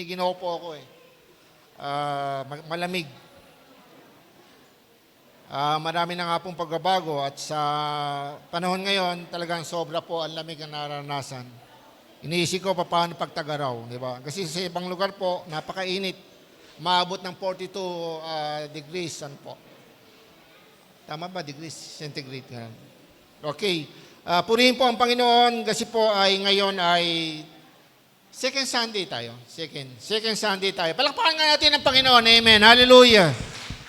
Ginawa po ako eh. Malamig. Marami na nga pong pagbabago at sa panahon ngayon, talagang sobra po ang lamig ang naranasan. Iniisip ko paano pagtagaraw, di ba? Kasi sa ibang lugar po, napakainit. Maabot ng 42 degrees, ano po? Tama ba? Degrees centigrade. Ganun. Okay. Purihin po ang Panginoon kasi po ay ngayon ay Second Sunday tayo. Second Sunday tayo. Palakpakan nga natin ang Panginoon. Amen. Hallelujah.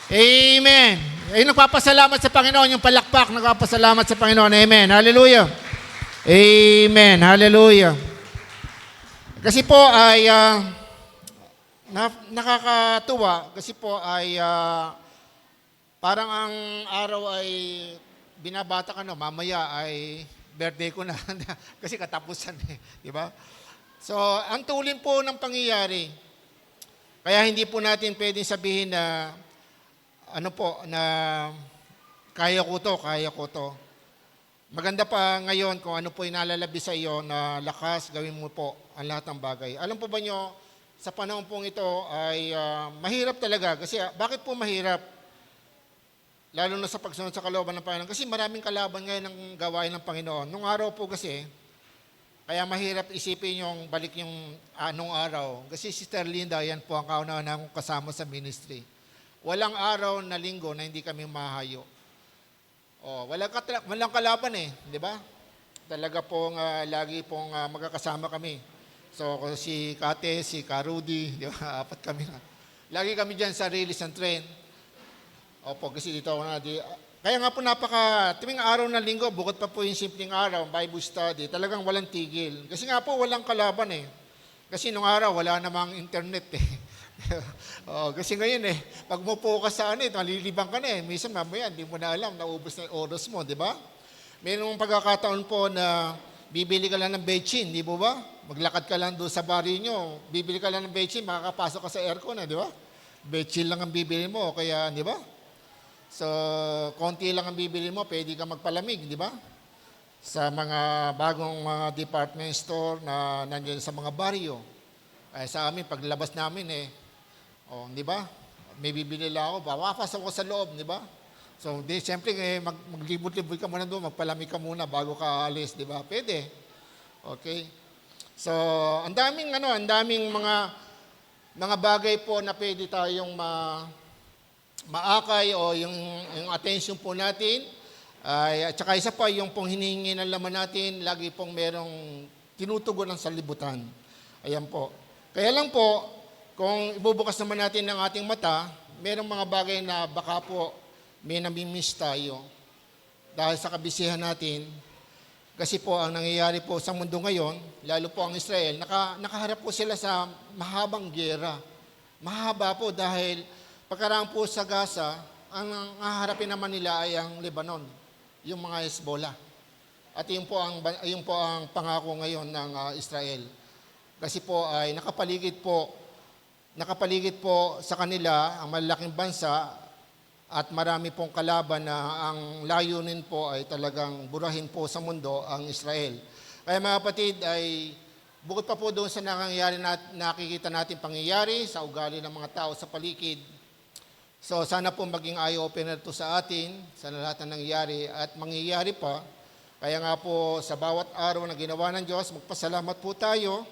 Amen. Ay, nagpapasalamat sa Panginoon. Yung palakpak, nagpapasalamat sa Panginoon. Amen. Hallelujah. Amen. Hallelujah. Kasi po ay nakakatuwa. Kasi po ay parang ang araw ay binabata ka na. Mamaya ay birthday ko na. Kasi katapusan eh. Di ba? So, ang tulin po ng pangyayari, kaya hindi po natin pwedeng sabihin na, na kaya ko to. Maganda pa ngayon kung ano po inalalabi sa iyo na lakas, gawin mo po ang lahat ng bagay. Alam po ba nyo, sa panahon pong ito ay mahirap talaga. Kasi bakit po mahirap? Lalo na sa pagsunod sa kalooban ng Panginoon. Kasi maraming kalaban ngayon ng gawain ng Panginoon. Nung araw po kasi, kaya mahirap isipin yung balik yung anong araw. Kasi si Sister Linda, yan po ang kauna-una kong kasama sa ministry. Walang araw na linggo na hindi kami mahayo. Walang kalaban eh, di ba? Talaga pong lagi pong magkakasama kami. So si Kate, si Karudi, di ba? Apat kami na. Lagi kami dyan sa release ng train. Opo, kasi dito ako na kaya nga po tuwing araw ng linggo, bukod pa po yung simpleng araw, Bible study, talagang walang tigil. Kasi nga po, walang kalaban eh. Kasi nung araw, wala namang internet eh. Kasi ngayon eh, pag mupo ka sa malilibang ka na eh. Minsan mamaya, hindi mo na alam, naubos na yung oras mo, di ba? Mayroong pagkakataon po na bibili ka lang ng bechin, di ba ba? Maglakad ka lang doon sa bari nyo, bibili ka lang ng bechin, makakapasok ka sa aircon di ba? Bechin lang ang bibili mo, kaya, di ba? So, konti lang ang bibili mo, pwede ka magpalamig, di ba? Sa mga bagong mga department store na nandiyan sa mga baryo. Sa amin, paglabas namin di ba? May bibili lang ako, papasok ko sa loob, di ba? So, siyempre, maglibot-libot ka muna doon, magpalamig ka muna bago ka alis, di ba? Pwede. Okay? So, ang daming mga bagay po na pwede tayong maakay o yung attention po natin. At saka isa pa, yung pong hinihingi ng laman natin, lagi pong merong tinutugon ng salibutan. Ayan po. Kaya lang po, kung ibubukas naman natin ng ating mata, merong mga bagay na baka po may namimiss tayo. Dahil sa kabisihan natin, kasi po ang nangyayari po sa mundo ngayon, lalo po ang Israel, nakaharap po sila sa mahabang giyera. Mahaba po dahil pagkaraan po sa Gaza, ang haharapin naman nila ay ang Lebanon, yung mga Hezbollah. At yun po ang pangako ngayon ng Israel. Kasi po ay nakapaligid po sa kanila ang malalaking bansa at marami pong kalaban na ang layunin po ay talagang burahin po sa mundo ang Israel. Kaya mga kapatid ay bukod pa po doon sa nakikita natin pangyayari sa ugali ng mga tao sa paligid. So sana po maging eye-opener to sa atin, sa lahat ng nangyayari at mangyayari pa. Kaya nga po sa bawat araw na ginawa ng Diyos, magpasalamat po tayo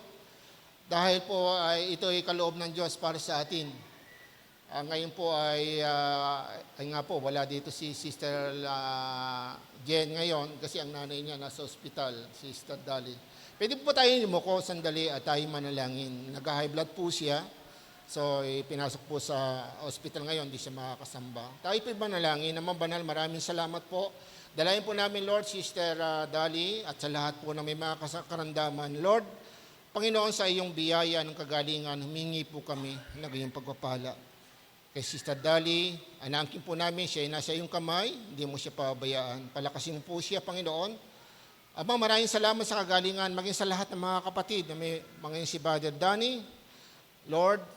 dahil po ay ito ay kaloob ng Diyos para sa atin. Ngayon po ay nga po, wala dito si Sister Jen ngayon kasi ang nanay niya nasa ospital, si Sister Dali. Pwede po tayo yumuko sandali at tayo manalangin. Nag-high blood po siya. So, pinasok po sa hospital ngayon, hindi siya makakasamba. Tayo po manalangin, naman banal, maraming salamat po. Dalayan po namin, Lord, Sister Dali, at sa lahat po na may mga karandaman. Lord, Panginoon, sa iyong biyaya ng kagalingan, humingi po kami ng iyong pagpapala. Kay Sister Dali, anangkin po namin, siya ay nasa iyong kamay, hindi mo siya pabayaan. Palakasin mo po siya, Panginoon. Ama, maraming salamat sa kagalingan, maging sa lahat ng mga kapatid, na may mga si Brother Danny, Lord,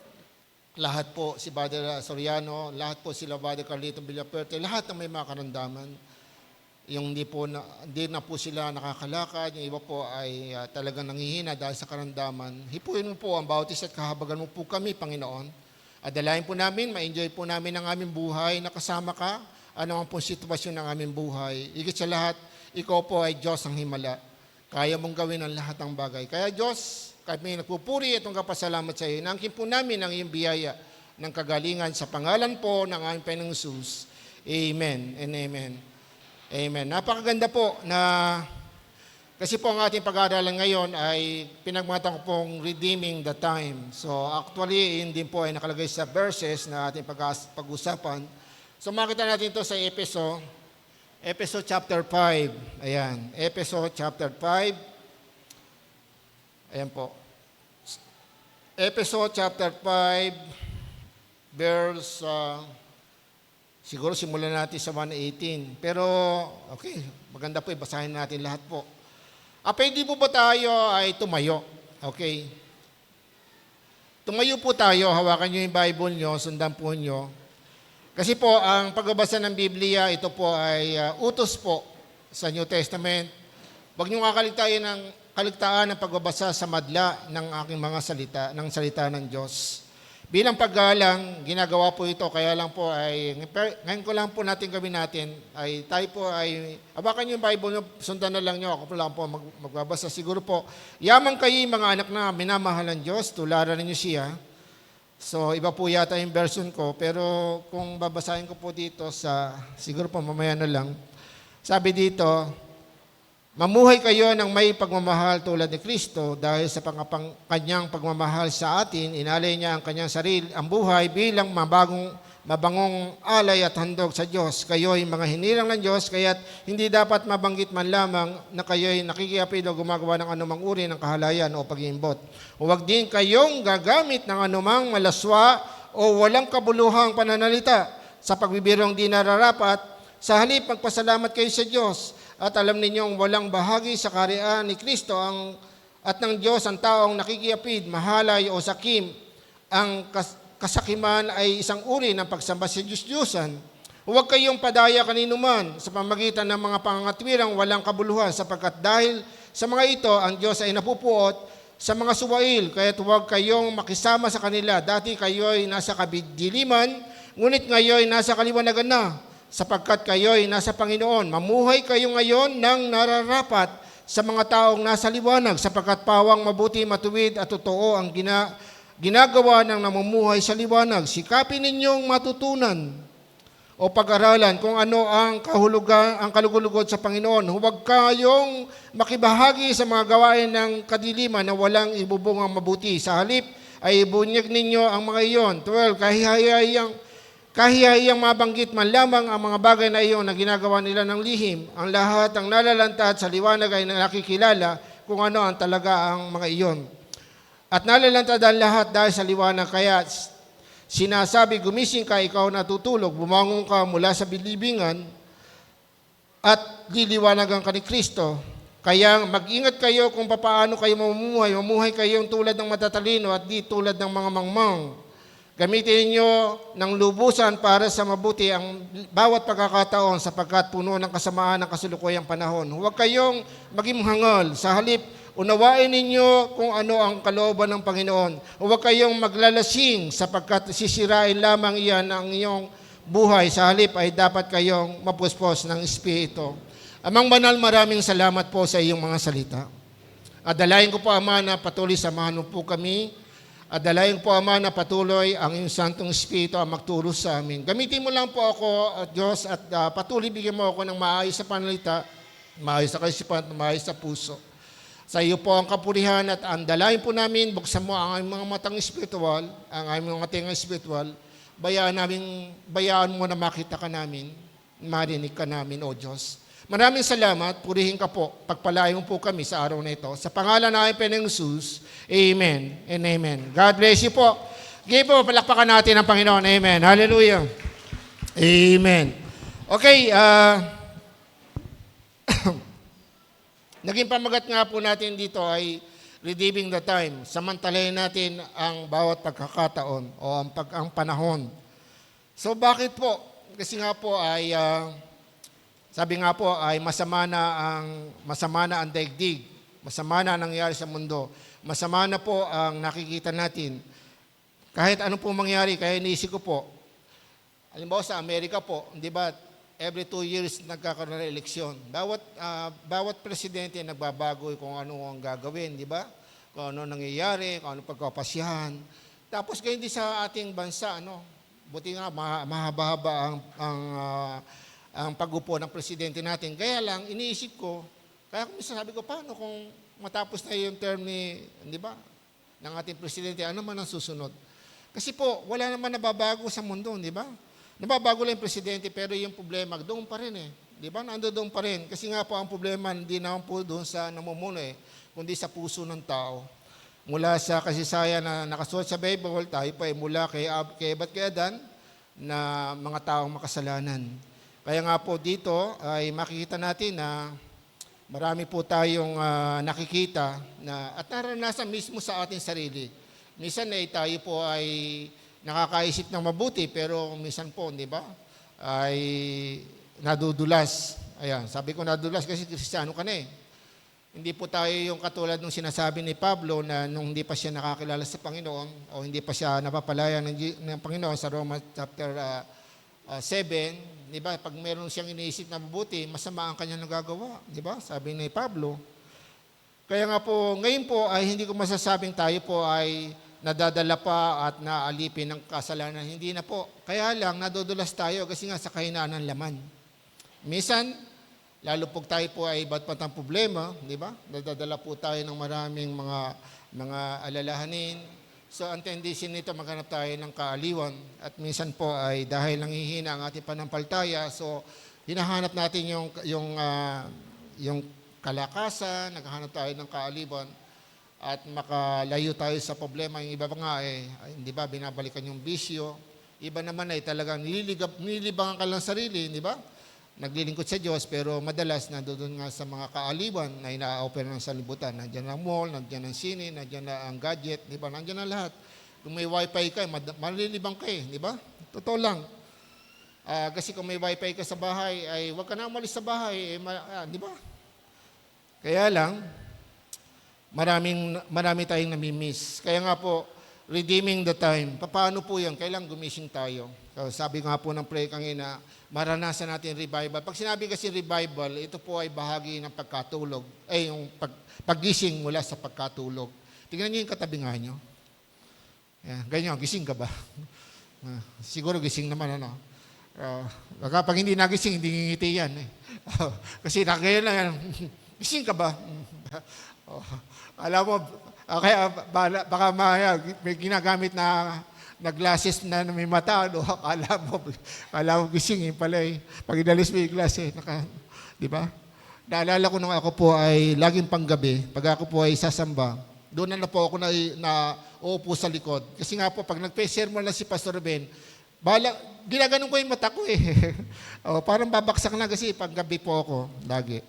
lahat po si Brother Soriano, lahat po sila Brother Carlito Villaperte, lahat ng may mga karandaman. yung hindi na po sila nakakalakad, yung iba po ay talagang nanghihina dahil sa karamdaman. Hipuin mo po ang bawat isa at kahabagan mo po kami, Panginoon. At dalayan po namin, ma-enjoy po namin ang aming buhay na kasama ka, ano ang po sitwasyon ng aming buhay. Higit sa lahat, ikaw po ay Diyos ang himala. Kaya mong gawin ang lahat ng bagay. Kaya Diyos, kami nagpupuri itong kapasalamat sa iyo. Nangkin po namin ang iyong biyaya ng kagalingan sa pangalan po ng aming Panginoong Hesus. Amen and amen. Amen. Napakaganda po na kasi po ang ating pag-aaralan ngayon ay pinagmata ko pong redeeming the time. So actually, yun din po ay nakalagay sa verses na ating pag-usapan. So makita natin ito sa Efeso chapter 5. Ayan, Efeso chapter 5. Ayan po. Efeso chapter 5, verse... siguro simulan natin sa 1:18. Pero, okay, maganda po, basahin natin lahat po. Pwede po ba tayo ay tumayo? Okay. Tumayo po tayo, hawakan nyo yung Bible nyo, sundan po nyo. Kasi po, ang pagbabasa ng Biblia, ito po ay utos po sa New Testament. Huwag nyo kaligtaan ng pagbabasa sa madla ng aking mga salita, ng salita ng Diyos. Bilang paggalang, ginagawa po ito, kaya lang po ay, ngayon ko lang po natin gawin natin, ay tayo po ay, abakan yung Bible nyo, sundan na lang nyo, ako po lang po magbabasa. Siguro po, yaman kayo mga anak na minamahal ng Diyos, tularan ninyo siya. So, iba po yata yung version ko, pero kung babasahin ko po dito siguro po mamaya na lang, sabi dito, mamuhay kayo ng may pagmamahal tulad ni Kristo dahil sa kanyang pagmamahal sa atin, inalay niya ang kanyang sarili, ang buhay bilang mabangong alay at handog sa Diyos. Kayo'y mga hinilang ng Diyos, kaya't hindi dapat mabanggit man lamang na kayo'y nakikiapid o gumagawa ng anumang uri ng kahalayan o pag-iimbot. Huwag din kayong gagamit ng anumang malaswa o walang kabuluhang pananalita sa pagbibirong di nararapat. Sa halip, magpasalamat kayo sa Diyos. At alam ninyong walang bahagi sa kaharian ni Kristo at ng Diyos ang taong nakikiapid, mahalay o sakim. Ang kasakiman ay isang uri ng pagsamba sa Diyos-Diyosan. Huwag kayong padaya kaninuman sa pamagitan ng mga pangangatwirang walang kabuluhan sapagkat dahil sa mga ito, ang Diyos ay napupuot sa mga suwail, kaya't huwag kayong makisama sa kanila. Dati kayo'y nasa kabidiliman, ngunit ngayon nasa kaliwanagan na. Sapagkat kayo'y nasa Panginoon, mamuhay kayo ngayon ng nararapat sa mga taong nasa liwanag, sapagkat pawang mabuti, matuwid at totoo ang ginagawa ng namumuhay sa liwanag. Sikapin ninyong matutunan o pag-aralan kung ano ang kalugod sa Panginoon. Huwag kayong makibahagi sa mga gawain ng kadiliman na walang ibubungang mabuti. Sa halip ay ibunyag ninyo ang mga iyon. 12, kahiyahiyang mabanggit man lamang ang mga bagay na iyon na ginagawa nila ng lihim. Ang lahat ang nalalantad sa liwanag ay nakikilala kung ano ang talaga ang mga iyon. At nalalantad ang lahat dahil sa liwanag, kaya sinasabi, gumising ka, ikaw natutulog, bumangon ka mula sa bilibingan at liliwanagan ka ni Kristo. Kaya mag-ingat kayo kung paano kayo mamumuhay. Mamuhay kayong tulad ng matatalino at di tulad ng mga mangmang. Gamitin niyo ng lubusan para sa mabuti ang bawat pagkakataon sapagkat puno ng kasamaan ng kasulukuyang panahon. Huwag kayong maging hangal. Sa halip, unawain ninyo kung ano ang kalooban ng Panginoon. Huwag kayong maglalasing sapagkat sisirain lamang iyan ang iyong buhay. Sa halip ay dapat kayong mapuspos ng Espiritu. Amang Banal, maraming salamat po sa iyong mga salita. At dalayan ko po, Ama, na patuloy samahan mo po kami. At dalayan po, Ama, na patuloy ang iyong Santong Espiritu ang magturo sa amin. Gamitin mo lang po ako, Diyos, at patuloy bigyan mo ako ng maayos sa panalita, maayos sa kaisipan, maayos sa puso. Sa iyo po ang kapurihan at ang dalayan po namin, buksan mo ang aming mga matang espiritual, ang aming mga tingang espiritual, bayaan mo na makita ka namin, marinig ka namin, O Diyos. Maraming salamat, purihin ka po, pagpalain mo po kami sa araw na ito. Sa pangalan na Panginoong Hesus, Amen and Amen. God bless you po. Sige po, palakpakan natin ang Panginoon. Amen. Hallelujah. Amen. Okay, naging pamagat nga po natin dito ay redeeming the time. Samantalahin natin ang bawat pagkakataon o ang panahon. So bakit po? Kasi nga po ay Sabi nga po ay masama na ang daigdig, masama na ang nangyari sa mundo, masama na po ang nakikita natin. Kahit ano po mangyari, kaya iniisip ko po, halimbawa sa Amerika po, di ba, every 2 years nagkakaroon ng eleksyon. Bawat presidente nagbabago kung ano ang gagawin, di ba? Kung ano nangyayari, kung ano pagkapasyahan. Tapos ganyan din sa ating bansa, buti nga mahaba-haba ang pag-upo ng presidente natin. Kaya lang, iniisip ko, kaya kung sabi ko, paano kung matapos na yung term di ba, ng ating presidente, ano man ang susunod? Kasi po, wala naman nababago sa mundo, di ba? Nababago lang yung presidente, pero yung problema, doon pa rin eh. Di ba? Nandoon pa rin. Kasi nga po, ang problema, hindi naman po doon sa namumuno kundi sa puso ng tao. Mula sa kasaysayan na nakasulat sa Bible, tayo pa mula kay Ebat kay Adan, na mga taong makasalanan. Kaya nga po dito ay makikita natin na marami po tayong nakikita at naranasan mismo sa ating sarili. Minsan tayo po ay nakakaisip ng mabuti pero minsan po, di ba, ay nadudulas. Ayan, sabi ko nadudulas kasi Kristiyano ka na eh. Hindi po tayo yung katulad nung sinasabi ni Pablo na nung hindi pa siya nakakilala sa Panginoon o hindi pa siya napapalaya ng Panginoon sa Romans chapter 7, di ba? Pag meron siyang iniisip na mabuti, masama ang kanyang nagagawa, di ba? Sabi ni Pablo. Kaya nga po, ngayon po ay hindi ko masasabing tayo po ay nadadala pa at naalipin ng kasalanan. Hindi na po. Kaya lang, nadudulas tayo kasi nga sa kahinaan ng laman. Minsan, lalo po tayo po ay iba't patang problema, di ba? Nadadala po tayo ng maraming mga alalahanin. So, ang tendency nito, maghanap tayo ng kaaliwan. At minsan po ay dahil nanghihina ang ating panampalataya, so hinahanap natin yung kalakasan, naghahanap tayo ng kaaliwan at makalayo tayo sa problema. Yung iba pa nga hindi ba, binabalikan yung bisyo. Iba naman ay talagang nililibangan ka lang sarili, di ba? Naglilingkod sa Diyos, pero madalas nandoon nga sa mga kaaliwan na ina-offer ng sanlibutan. Nandiyan ang mall, nandiyan ang sine, nandiyan na ang gadget, di ba? Nandiyan na lahat. Kung may wifi ka, malilibang ka di ba? Totoo lang. Kasi kung may wifi ka sa bahay, ay huwag ka na umalis sa bahay, di ba? Kaya lang, marami tayong namimiss. Kaya nga po, redeeming the time. Paano po yan? Kailang gumising tayo. So, sabi nga po ng prayer kanina, maranasan natin revival. Pag sinabi kasi revival, ito po ay bahagi ng pagkatulog. Yung paggising mula sa pagkatulog. Tingnan niyo yung katabi nga nyo. Ganyan, gising ka ba? Siguro gising naman, pag hindi nagising, hindi ngingiti yan. Kasi nakagaya na yan, gising ka ba? Alam mo, kaya baka may ginagamit na glasses na may mata, akala mo gising pala Pag inalis mo yung glass di ba? Naalala ko nung ako po ay laging panggabi, pag ako po ay sasamba, doon na po ako na uupo sa likod. Kasi nga po, pag nagpe-sermon na si Pastor Ben, ginaganon ko yung mata ko parang babaksak na kasi panggabi po ako, lagi.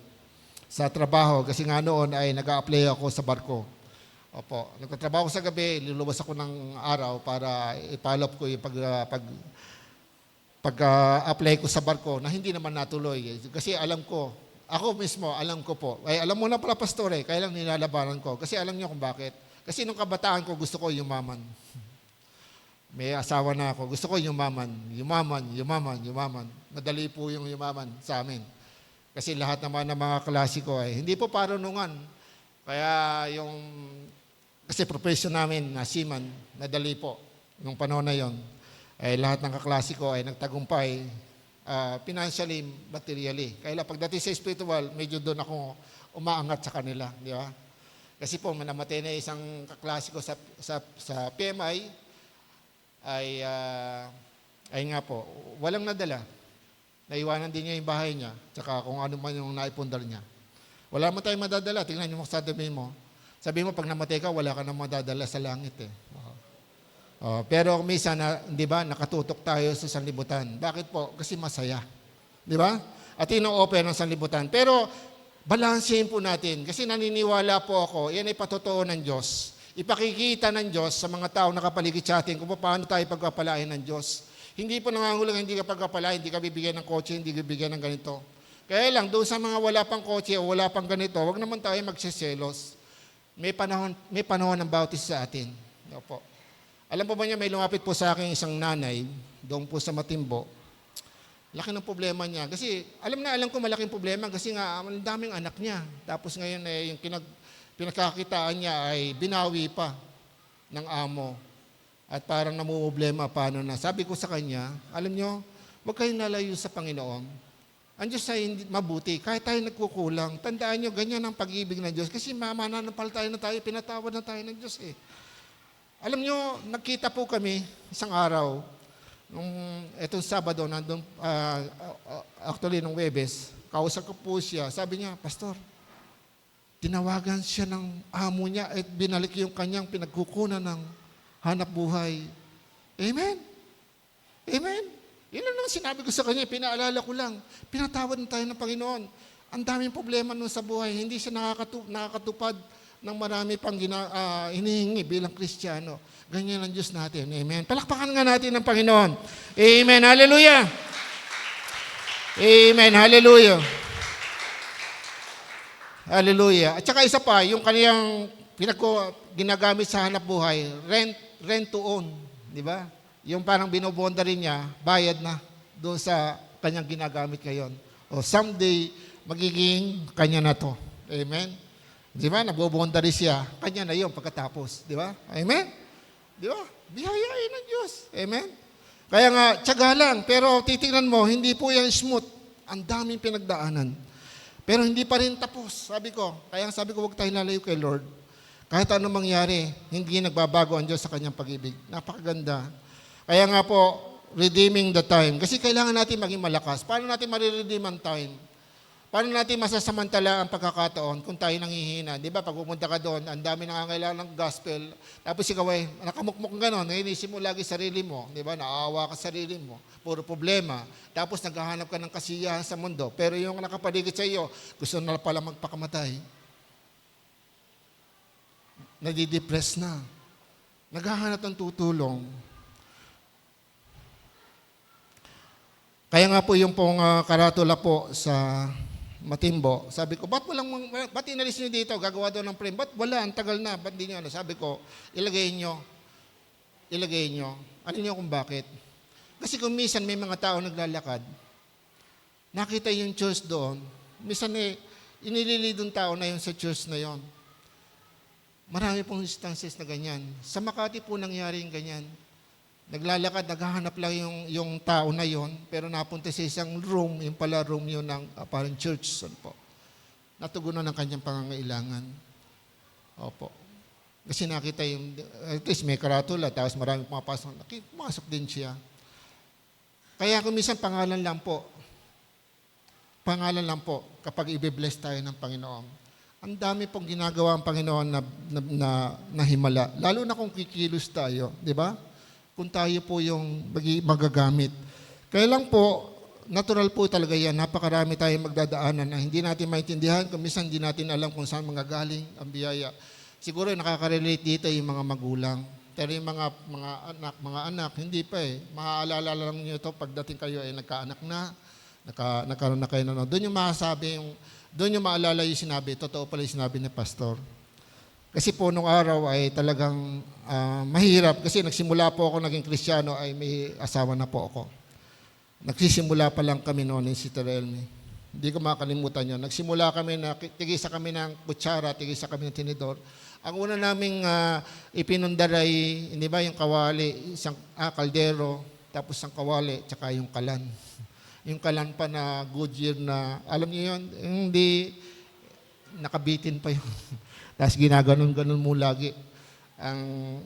Sa trabaho, kasi nga noon ay nag-a-apply ako sa barko. Opo, nagtatrabaho sa gabi, luluwas ako ng araw para i-follow up ko yung pag-apply ko sa barko na hindi naman natuloy. Kasi alam ko, ako mismo, alam ko po. Alam mo na pala, Pastor, kaya lang nilalabanan ko. Kasi alam niyo kung bakit. Kasi nung kabataan ko, gusto ko yumaman. May asawa na ako, gusto ko yumaman. Madali po yung yumaman sa amin. Kasi lahat naman ng mga klase ko hindi po parunungan. Kaya kasi profession namin na seaman, nadali po nung panahon na yon. Lahat ng kaklase ko ay nagtagumpay financially, materially. Kaya pagdating sa spiritual, medyo doon ako umaangat sa kanila, di ba? Kasi po, namatay na isang kaklase ko sa PMI, ay nga po, walang nadala. Naiwanan din niya yung bahay niya, tsaka kung ano man yung naipundar niya. Wala mo tayong madadala. Tingnan niyo sa sabi mo. Sabi mo, pag namatay ka, wala ka nang madadala sa langit pero minsan, di ba, nakatutok tayo sa sanlibutan. Bakit po? Kasi masaya. Di ba? At ino-offer ng sanlibutan. Pero, balansehin po natin. Kasi naniniwala po ako, yan ay patotoo ng Diyos. Ipakikita ng Diyos sa mga tao nakapaligid sa atin kung paano tayo pagpapalain ng Diyos. Hindi po nangangulugan, hindi ka pagpapalain, hindi ka bibigyan ng kotse, hindi ka bibigyan ng ganito. Kaya lang, doon sa mga wala pang kotse o wala pang ganito, wag naman tayo magsiselos. May panahon ng bautis sa atin. Opo. Alam po ba niya, may lumapit po sa akin isang nanay, doon po sa Matimbo. Laki ng problema niya. Kasi alam ko malaking problema kasi nga ang daming anak niya. Tapos ngayon yung pinagkakitaan niya ay binawi pa ng amo. At parang namumblema paano na. Sabi ko sa kanya, alam nyo, huwag kayong nalayo sa Panginoon. Ang Diyos ay hindi mabuti. Kahit tayo nagkukulang, tandaan nyo, ganyan ang pag-ibig ng Diyos. Kasi mananampalataya na tayo, pinatawad na tayo ng Diyos eh. Alam nyo, nagkita po kami isang araw, etong Sabado, actually nung Webes, kausap ko po siya, sabi niya, Pastor, tinawagan siya ng amo niya at binalik yung kanyang pinagkukunan ng hanap buhay. Amen? Amen? Yun lang sinabi ko sa kanya, pinaalala ko lang, pinatawad na tayo ng Panginoon. Ang daming problema nun sa buhay, hindi siya nakakatupad ng marami pang hinihingi bilang Kristiyano. Ganyan ang Diyos natin. Amen. Palakpakan nga natin ng Panginoon. Amen. Hallelujah. Amen. Hallelujah. Hallelujah. At saka isa pa, yung kaniyang ginagamit sa hanap buhay, rent to own. Di ba? Yung parang binobonda rin niya, bayad na doon sa kanyang ginagamit ngayon. O someday, magiging kanya na to. Amen. Di ba? Nagbobonda rin siya. Kanya na yun pagkatapos. Di ba? Amen? Di ba? Bihayain ng Diyos. Amen? Kaya nga, tiyaga lang. Pero titingnan mo, hindi po yan smooth. Ang daming pinagdaanan. Pero hindi pa rin tapos. Sabi ko, huwag tayo lalayo kay Lord. Kahit ano mangyari, hindi nagbabago ang Diyos sa kanyang pag-ibig. Napakaganda. Kaya nga po, redeeming the time. Kasi kailangan natin maging malakas. Paano natin mariredeem ang time? Paano natin masasamantala ang pagkakataon kung tayo nanghihina? Di ba, pag pumunta ka doon, ang dami nangangailangan ng gospel, tapos ikaw ay nakamukmuk gano'n, nainisip mo lagi sarili mo, di ba, naaawa ka sarili mo, puro problema, tapos naghahanap ka ng kasiyahan sa mundo, pero yung nakapaligid sa iyo, gusto na pala magpakamatay. Nadidepress na. Naghahanap ng tutulong. Kaya nga po yung pong karatula po sa Matimbo, sabi ko, ba't inalis nyo dito? Gagawa daw ng frame. Ba't wala? Ang tagal na. Ba't di nyo? Sabi ko, ilagay nyo. Ano nyo kung bakit? Kasi kung minsan may mga tao naglalakad, nakita yung church doon, minsan inililidong tao na yun sa church na yon. Marami pong instances na ganyan. Sa Makati po nangyari yung ganyan. Naglalakad, naghahanap lang yung tao na yon, pero napunta sa isang room, yung pala room yun ng parang church. Po. Natugunan ng kanyang pangangailangan. Opo. Kasi nakita yung, at least may karatula, tapos maraming pumapasok. Pumasok din siya. Kaya kung minsan pangalan lang po, kapag i-bless tayo ng Panginoon. Ang dami pong ginagawa ang Panginoon na himala. Lalo na kung kikilos tayo, di ba? Kung tayo po yung magagamit. Kaya lang po, natural po talaga yan. Napakarami tayong magdadaanan na hindi natin maintindihan, kung minsan hindi natin alam kung saan manggagaling ang biyaya. Siguro nakaka-relate dito yung mga magulang. Pero yung mga anak, hindi pa eh. Maaalala lang nyo ito pagdating kayo ay nagkaanak na, nagkaroon na kayo na. Doon yung masasabi, doon yung maalala yung sinabi, totoo pala yung sinabi ni Pastor. Kasi po nung araw ay talagang mahirap. Kasi nagsimula po ako naging Kristiyano ay may asawa na po ako. Nagsisimula pa lang kami noon ni Sister Elmi. Hindi ko makalimutan yun. Nagsimula kami na tigisa kami ng kutsara, tigisa kami ng tinidor. Ang una naming ipinundar ay, hindi ba, yung kawali, isang kaldero, tapos ang kawali, tsaka yung kalan. Yung kalan pa na Goodyear na, alam niyo yun, hindi nakabitin pa yun. Tapos ginaganon-ganon mo lagi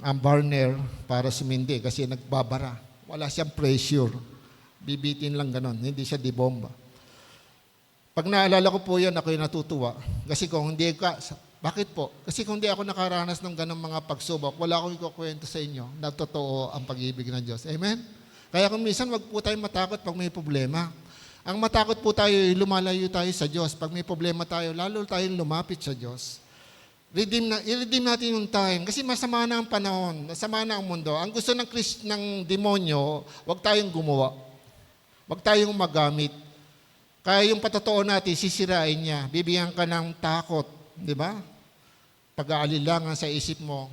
ang burner para sumindi kasi nagbabara. Wala siyang pressure. Bibitin lang ganon, hindi siya dibomba. Pag naalala ko po yun, ako'y natutuwa. Kasi kung hindi bakit po? Kasi kung hindi ako nakaranas ng ganong mga pagsubok, wala akong ikukwento sa inyo na totoo ang pag-ibig ng Diyos. Amen? Kaya kung minsan, wag po tayong matakot pag may problema. Ang matakot po tayo, lumalayo tayo sa Diyos. Pag may problema tayo, lalo tayong lumapit sa Diyos. I-redeem natin yung time kasi masama na ang panahon, masama na ang mundo. Ang gusto ng demonyo, wag tayong gumawa. Wag tayong magamit. Kaya yung patotoo natin, sisirain niya. Bibigyan ka ng takot, di ba? Pag-aalilangan sa isip mo.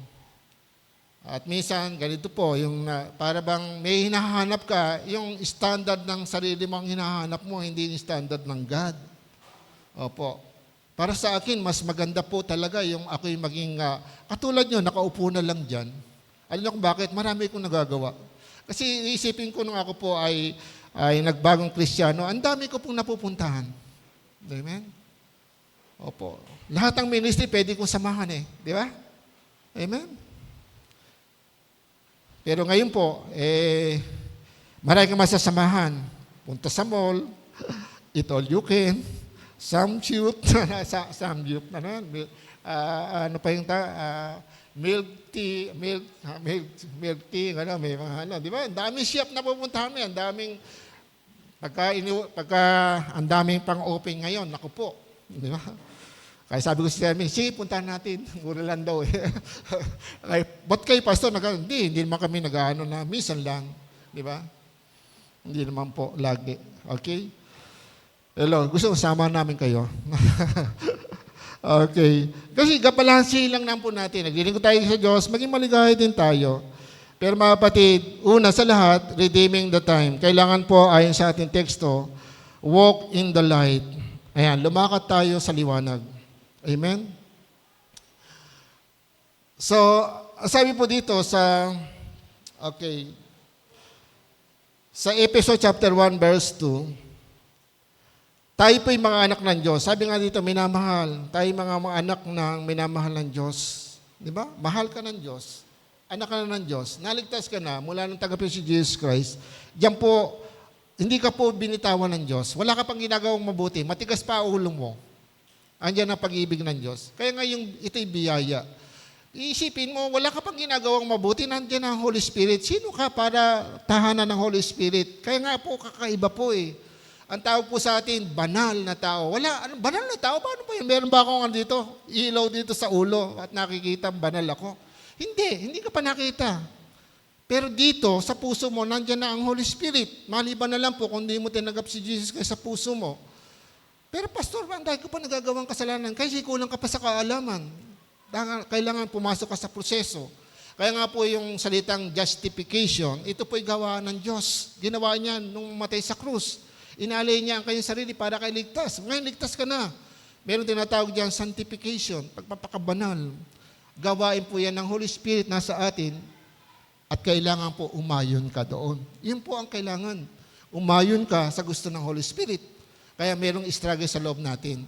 At minsan, ganito po, yung para bang may hinahanap ka, yung standard ng sarili mo ang hinahanap mo, hindi yung standard ng God. Opo. Para sa akin, mas maganda po talaga yung ako'y maging, katulad nyo, nakaupo na lang dyan. Alam niyo kung bakit? Marami kong nagagawa. Kasi isipin ko nung ako po ay nagbagong Kristiyano, ang dami ko pong napupuntahan. Amen? Opo. Lahat ng ministry pwede kong samahan Di ba? Amen? Pero ngayon po, marami kang masasamahan. Punta sa mall, eat all you can, samgyup, samgyup na na, ano pa yung milk tea, milk tea, may mga di ba? Ang daming shop na pupuntahan mo yan, ang daming, ang daming pang-open ngayon, naku po, di ba? Kaya sabi ko si Termin, sige, puntahan natin. Mura lang daw ba't kayo, pastor? Hindi naman kami nag-ano na, minsan lang. Di ba? Hindi naman po, lagi. Okay? Hello, gusto ko sama namin kayo. Okay. Kasi kabalansi lang naman po natin. Naglilingkod tayo sa Diyos, maging maligaya din tayo. Pero mga kapatid, una sa lahat, redeeming the time. Kailangan po, ayon sa ating teksto, walk in the light. Ayan, lumakad tayo sa liwanag. Amen? So, sabi po dito sa Ephesians chapter 1 verse 2, tayo po yung mga anak ng Diyos. Sabi nga dito, minamahal. Tayo mga anak ng minamahal ng Diyos. Di ba? Mahal ka ng Diyos. Anak ka na ng Diyos. Naligtas ka na mula ng tagapin si Jesus Christ. Diyan po, hindi ka po binitawan ng Diyos. Wala ka pang ginagawang mabuti. Matigas pa ulo mo. Andiyan ang pag-ibig ng Diyos. Kaya nga ito'y biyaya. Iisipin mo, wala ka pang ginagawang mabuti, nandiyan ang Holy Spirit. Sino ka para tahanan ng Holy Spirit? Kaya nga po, kakaiba po Ang tawag po sa atin, banal na tao. Banal na tao? Paano po yun? Meron ba akong dito? Ilaw dito sa ulo at nakikita banal ako? Hindi ka pa nakita. Pero dito, sa puso mo, nandiyan na ang Holy Spirit. Maliban na lang po kung hindi mo tinanggap si Jesus Christ sa puso mo. Pero pastor, dahil ko pa nagagawang kasalanan, kasi kulang ka pa sa kaalaman. Kailangan pumasok ka sa proseso. Kaya nga po yung salitang justification, ito po'y gawa ng Diyos. Ginawa niya nung matay sa krus. Inalay niya ang kanyang sarili para kay ligtas. Ngayon, ligtas ka na. Meron tinatawag diyan sanctification, pagpapakabanal. Gawain po yan ng Holy Spirit nasa atin at kailangan po umayon ka doon. Yun po ang kailangan. Umayon ka sa gusto ng Holy Spirit. Kaya merong struggle sa loob natin.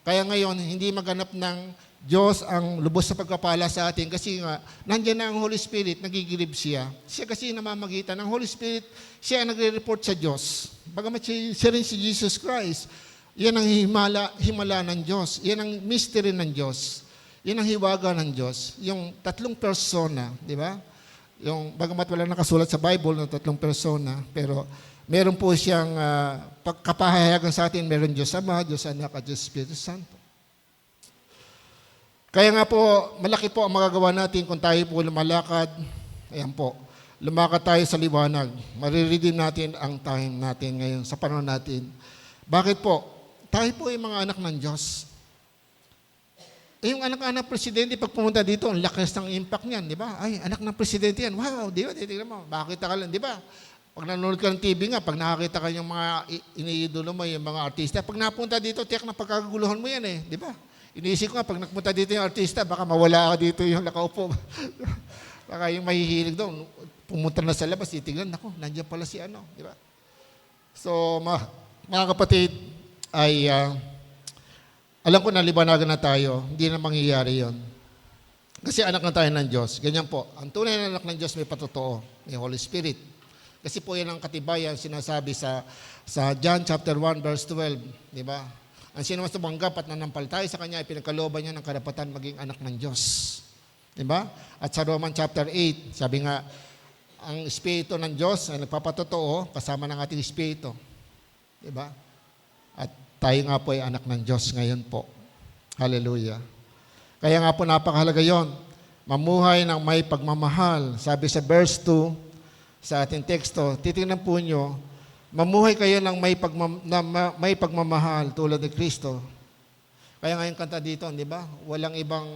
Kaya ngayon, hindi maganap ng Diyos ang lubos sa pagpapala sa atin kasi nga, nandiyan na ang Holy Spirit, nagigilib siya. Siya kasi namamagitan. Ang Holy Spirit, siya ang nagre-report sa Diyos. Bagamat siya rin si Jesus Christ. Yan ang himala ng Diyos. Yan ang mystery ng Diyos. Yan ang hiwaga ng Diyos. Yung tatlong persona, di ba? Yung, bagamat wala nakasulat sa Bible ng tatlong persona, pero meron po siyang kapahayagan sa atin, meron Diyos Ama, Diyos Anak, at Diyos Espiritu Santo. Kaya nga po, malaki po ang magagawa natin kung tayo po lumalakad. Ayan po, lumakad tayo sa liwanag. Mariredeem natin ang time natin ngayon, sa panahon natin. Bakit po? Tayo po ay mga anak ng Diyos. Yung anak-anak presidente, pag pumunta dito, ang lakas ng impact niyan, di ba? Ay, anak ng presidente yan. Wow, di ba? Titignan mo, makakita ka lang, di ba? Pag nanonood ka ng TV nga, pag nakakita ka yung mga iniidolo mo, yung mga artista, pag napunta dito, tiyak na pagkaguluhan mo yan di ba? Iniisip ko nga, pag nagpunta dito yung artista, baka mawala ka dito yung nakaupo. Baka yung mahihilig doon, pumunta na sa labas, titignan, naku, nandiyan pala si di ba? So, mga kapatid, ay alam ko na libanagan na tayo, hindi na mangyayari yon. Kasi anak na tayo ng Diyos. Ganyan po, ang tunay na anak ng Diyos may patotoo, may Holy Spirit. Kasi po yan ang katibayan sinasabi sa John chapter 1 verse 12, di ba? Ang sino mas tumanggap at nanampalataya sa Kanya ay pinagkalooban niya ng karapatan maging anak ng Diyos. Di ba? At sa Roman chapter 8, sabi nga, ang Espiritu ng Diyos ay nagpapatotoo kasama ng ating Espiritu. Di ba? At tayo nga po ay anak ng Diyos ngayon po. Hallelujah. Kaya nga po napakahalaga yon. Mamuhay ng may pagmamahal. Sabi sa verse 2, sa ating teksto, titingnan po nyo, Mamuhay kayo ng may pagmamahal tulad ni Kristo. Kaya ngayong kanta dito, di ba? Walang ibang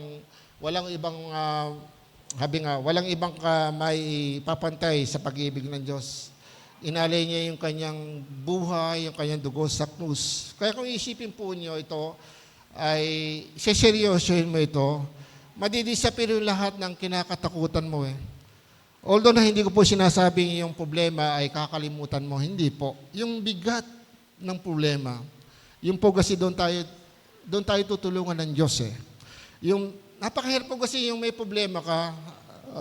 may papantay sa pag-ibig ng Diyos. Inalay niya yung kanyang buhay, yung kanyang dugo sa krus. Kaya kung isipin po niyo ito, ay seryosohin mo ito, madidisappear yung lahat ng kinakatakutan mo eh. Although na hindi ko po sinasabing yung problema ay kakalimutan mo, hindi po. Yung bigat ng problema, yung po kasi doon tayo tutulungan ng Diyos eh. Yung napakahirap po kasi yung may problema ka,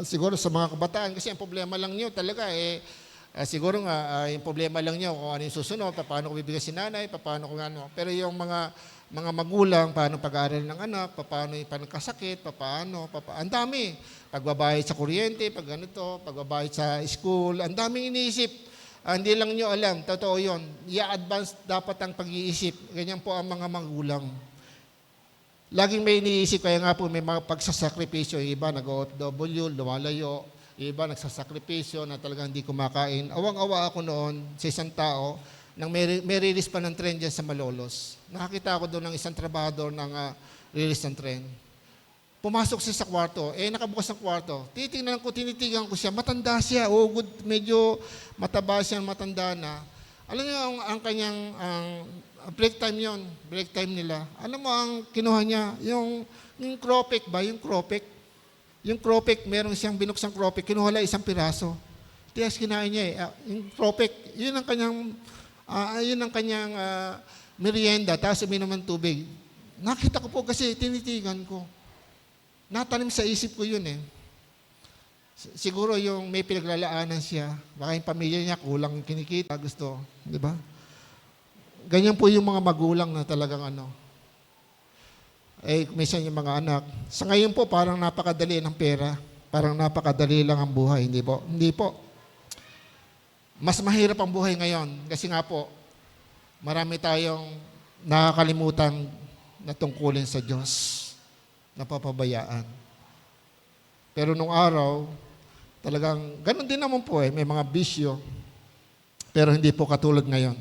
siguro sa mga kabataan, kasi ang problema lang niyo talaga eh, siguro nga yung problema lang niyo kung ano yung susunod, paano ko bibigyan si nanay, paano ko ano. Pero yung mga magulang, paano pag-aaral ng anak, paano yung panagkasakit, ang dami. Pagbabayad sa kuryente, pag ganito, pagbabayad sa school, ang daming iniisip. Hindi lang nyo alam, totoo yun. I-advance dapat ang pag-iisip. Ganyan po ang mga magulang. Laging may iniisip, kaya nga po may mga pagsasakripisyo. Iba nag-OFW, lumalayo. Iba nagsasakripisyo na talagang hindi kumakain. Awang-awa ako noon sa isang tao nang may release pa ng tren dyan sa Malolos. Nakakita ako doon ng isang trabahador ng release ng tren. Pumasok siya sa kwarto, nakabukas ang kwarto. Tinitigan ko siya, matanda siya, medyo mataba siya, matanda na. Alam niyo, ang kanyang break time nila. Alam mo, ang kinuha niya, yung Cropek ba, yung Cropek, meron siyang binuksang Cropek, kinuha lang isang piraso. Tiyas kinain niya yung Cropek, yun ang kanyang merienda, tapos uminom ng tubig. Nakita ko po kasi, tinitigan ko. Natanim sa isip ko yun eh. Siguro yung may pinaglalaanan siya, baka yung pamilya niya kulang kinikita, gusto, di ba? Ganyan po yung mga magulang na talagang minsan yung mga anak. Sa ngayon po, parang napakadali ng pera, parang napakadali lang ang buhay, hindi po? Hindi po. Mas mahirap ang buhay ngayon, kasi nga po, marami tayong nakakalimutan na tungkulin sa Diyos. Napapabayaan. Pero nung araw, talagang, ganun din naman po may mga bisyo, pero hindi po katulad ngayon.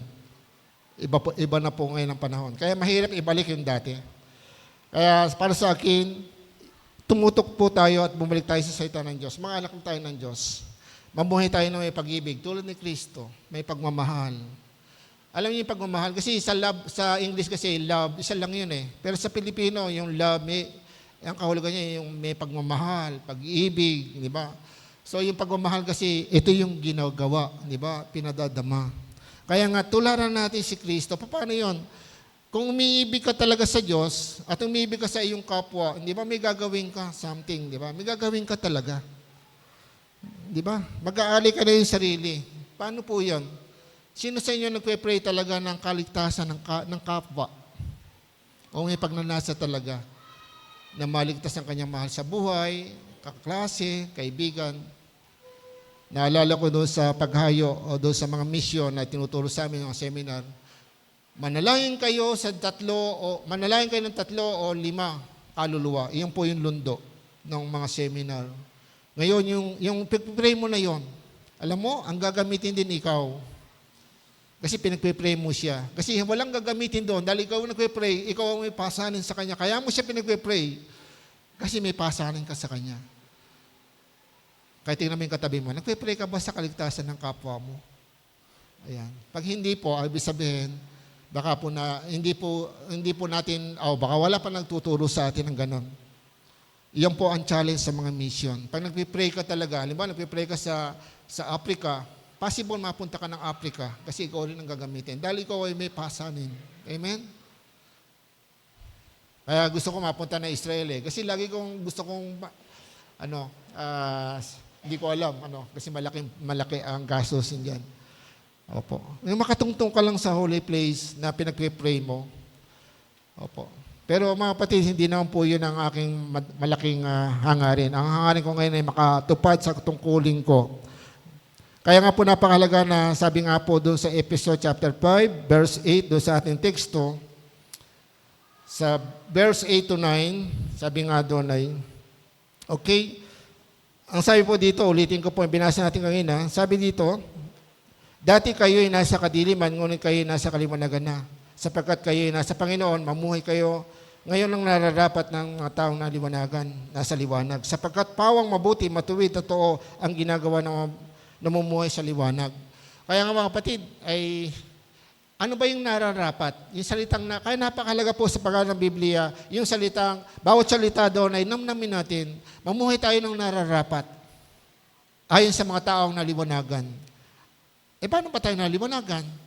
Iba na po ngayon ang panahon. Kaya mahirap ibalik yung dati. Kaya para sa akin, tumutok po tayo at bumalik tayo sa salita ng Diyos. Mga anak tayo ng Diyos. Mamuhay tayo ng may pag-ibig, tulad ni Kristo, may pagmamahal. Alam niyo yung pagmamahal, kasi sa English kasi love, isa lang yun eh. Pero sa Pilipino, yung love, ang kahulugan niya yung may pagmamahal, pag-ibig, di ba? So yung pagmamahal kasi, ito yung ginagawa, di ba? Pinadadama. Kaya nga, tularan natin si Kristo. Paano yun? Kung umiibig ka talaga sa Diyos, at umiibig ka sa iyong kapwa, di ba may gagawin ka something, di ba? May gagawin ka talaga. Di ba? Mag-aali ka na yung sarili. Paano po yun? Sino sa inyo nagpe-pray talaga ng kaligtasan ng kapwa? O may pagnanasa talaga? Na maligtas ang kanyang mahal sa buhay, kaklase, kaibigan. Naalala ko doon sa paghayo o doon sa mga misyon na tinuturo sa amin ng seminar, manalangin kayo ng 3 o 5 kaluluwa. Iyon po yung lundo ng mga seminar. Ngayon, yung pray mo na yon, alam mo, ang gagamitin din ikaw. Kasi pinagpe-pray mo siya. Kasi walang gagamitin doon. Dahil ikaw nagpe-pray, ikaw ang may pasanin sa kanya. Kaya mo siya pinagpe-pray. Kasi may pasanin ka sa kanya. Kaya tingnan mo yung katabi mo, nagpe-pray ka ba sa kaligtasan ng kapwa mo? Ayan. Pag hindi po, ibig sabihin, baka po na, hindi po natin, baka wala pa nagtuturo sa atin ng ganon. Iyan po ang challenge sa mga mission. Pag nagpe-pray ka talaga, halimbawa nagpe-pray ka sa Africa, possible mapunta ka ng Africa kasi ikaw rin ang gagamitin. Dahil ikaw ay may pasanin. Amen? Kaya gusto ko mapunta na Israel eh. Kasi lagi gusto kong, hindi ko alam, kasi malaki ang gastos dyan. Opo. Yung makatungtong ka lang sa holy place na pinagpe-pray mo. Opo. Pero mga kapatid, hindi naman po yun ang aking malaking hangarin. Ang hangarin ko ngayon ay makatupad sa tungkulin ko. Kaya nga po napakahalaga na sabi nga po doon sa Episode chapter 5, verse 8, doon sa ating teksto, sa verse 8 to 9, sabi nga doon ay, okay, ang sabi po dito, ulitin ko po, binasa natin kanina, sabi dito, Dati kayo'y nasa kadiliman, ngunit kayo'y nasa kaliwanagan na. Sapagkat kayo'y nasa Panginoon, mamuhay kayo ngayon ang nararapat ng mga taong naliwanagan, nasa liwanag. Sapagkat pawang mabuti, matuwid, totoo ang ginagawa ng namumuhay sa liwanag. Kaya nga mga kapatid, ay ano ba yung nararapat? Yung salitang kaya napakahalaga po sa pag-aaral ng Biblia, yung salitang, bawat salita doon ay namnamin natin, mamuhay tayo ng nararapat ayon sa mga taong naliwanagan. Paano pa tayo naliwanagan?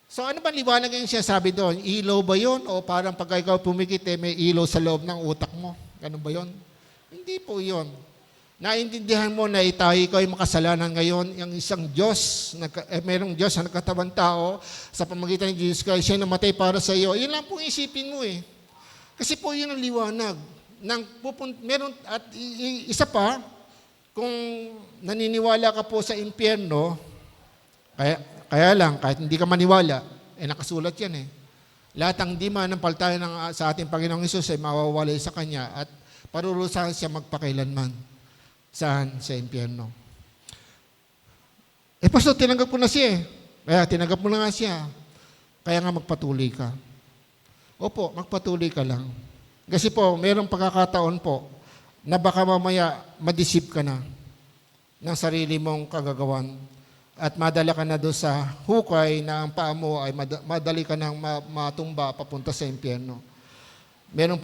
So ano ba liwanag yung sinasabi doon? Ilaw ba yun? O parang pag ikaw pumikit, may ilaw sa loob ng utak mo? Ganun ba yun? Hindi po yun. Naintindihan mo na tayo ikaw ay makasalanan ngayon, yung isang Diyos, mayroong Diyos na nagkatawang tao sa pamagitan ng Jesus Christ, siya namatay para sa iyo. Yun lang po isipin mo eh. Kasi po yun ang liwanag. Meron, at isa pa, kung naniniwala ka po sa impyerno, kaya lang, kahit hindi ka maniwala, nakasulat yan eh. Lahat ang di manampalataya sa ating Panginoong Hesus ay mawawalay sa Kanya at parurusahan siya magpakailanman. Saan? Sa impyerno. Pastor, tinanggap ko na siya eh. Kaya tinanggap mo na nga siya. Kaya nga magpatuloy ka. Opo, magpatuloy ka lang. Kasi po, mayroong pagkakataon po na baka mamaya madisip ka na ng sarili mong kagagawan at madala ka na doon sa hukay na ang paa mo ay madali ka nang matumba papunta sa impyerno. Meron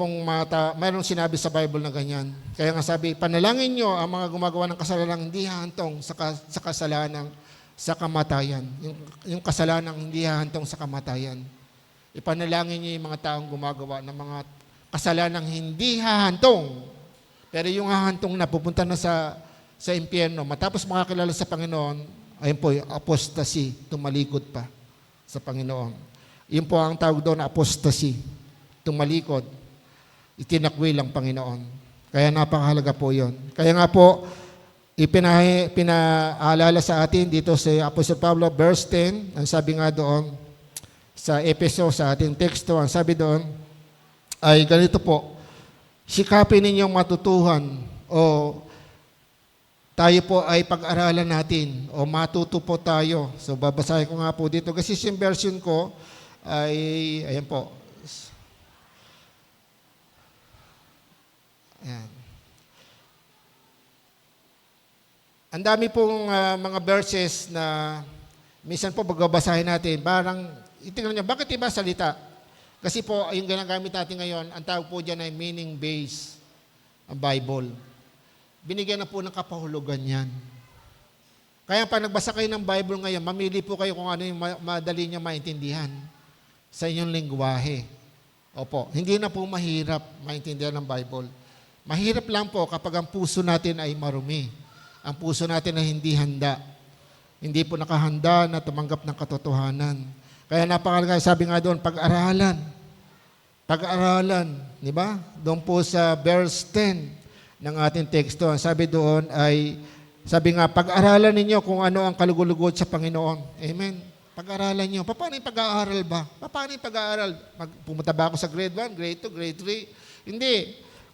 sinabi sa Bible na ganyan. Kaya nga sabi, panalangin nyo ang mga gumagawa ng kasalanan hindi hahantong sa kasalanan sa kamatayan. Yung kasalanang hindi hahantong sa kamatayan. Ipanalangin nyo yung mga taong gumagawa ng mga kasalanang hindi hahantong. Pero yung hahantong na pupunta na sa impyerno, matapos makakilala sa Panginoon, ayun po, apostasy, tumalikod pa sa Panginoon. Yun po ang tawag doon, apostasy, tumalikod, itinakwil ang Panginoon. Kaya napakahalaga po yun. Kaya nga po, pinaalala sa atin dito sa Apostle Pablo, verse 10, ang sabi nga doon, sa Efeso, sa ating teksto, ang sabi doon, ay ganito po, sikapin ninyong matutuhan o tayo po ay pag-aralan natin o matuto po tayo. So babasahin ko nga po dito kasi yung version ko ay, ayan po. Ayan. Ang dami pong mga verses na minsan po pagbabasahin natin, parang itingnan nyo, bakit iba salita? Kasi po, yung ginagamit natin ngayon, ang tawag po dyan ay meaning-based ang Bible. Binigyan na po ng kapahulugan yan. Kaya pag nagbasa kayo ng Bible ngayon, mamili po kayo kung ano yung madali niyo maintindihan sa inyong lingwahe. Opo, hindi na po mahirap maintindihan ng Bible. Mahirap lang po kapag ang puso natin ay marumi. Ang puso natin ay hindi handa. Hindi po nakahanda na tumanggap ng katotohanan. Kaya napakalaga, sabi nga doon, pag-aralan. Pag-aralan, di ba? Doon po sa verse 10 ng ating teksto. Ang sabi doon ay, sabi nga, pag-aralan ninyo kung ano ang kalugod-lugod sa Panginoon. Amen. Pag-aralan nyo. Paano yung pag-aaral ba? Paano yung pag-aaral? Pumunta ba ako sa grade 1, grade 2, grade 3? Hindi.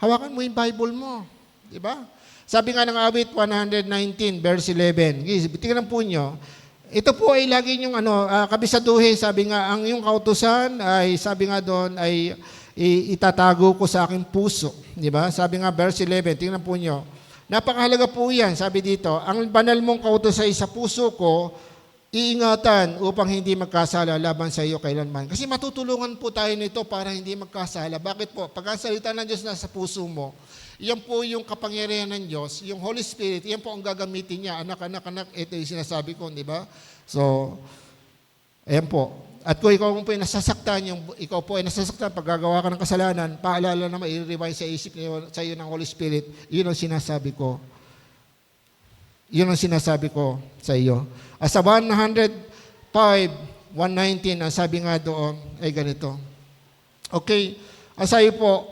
Hawakan mo yung Bible mo. Di ba? Sabi nga ng awit 119, verse 11. Tingnan po nyo. Ito po ay lagi yung kabisaduhin. Sabi nga, ang yung kautusan ay, sabi nga doon, ay itatago ko sa aking puso. Di ba? Sabi nga, verse 11, tingnan po nyo. Napakahalaga po yan, sabi dito, ang banal mong kautusan sa puso ko, iingatan upang hindi magkasala laban sa iyo kailanman. Kasi matutulungan po tayo nito para hindi magkasala. Bakit po? Pag ang salita ng Diyos nasa puso mo, yan po yung kapangyarihan ng Diyos, yung Holy Spirit, yan po ang gagamitin niya. Anak, ito yung sinasabi ko, di ba? So, ayan po. At kung ikaw po ay nasasaktan, pag gagawa ka ng kasalanan, paalala na i-rewind sa isip niyo, sa iyo ng Holy Spirit, yun ang sinasabi ko. Yun ang sinasabi ko sa iyo. As sa 105, 119, ang sabi nga doon ay ganito. Okay, ang sabi po,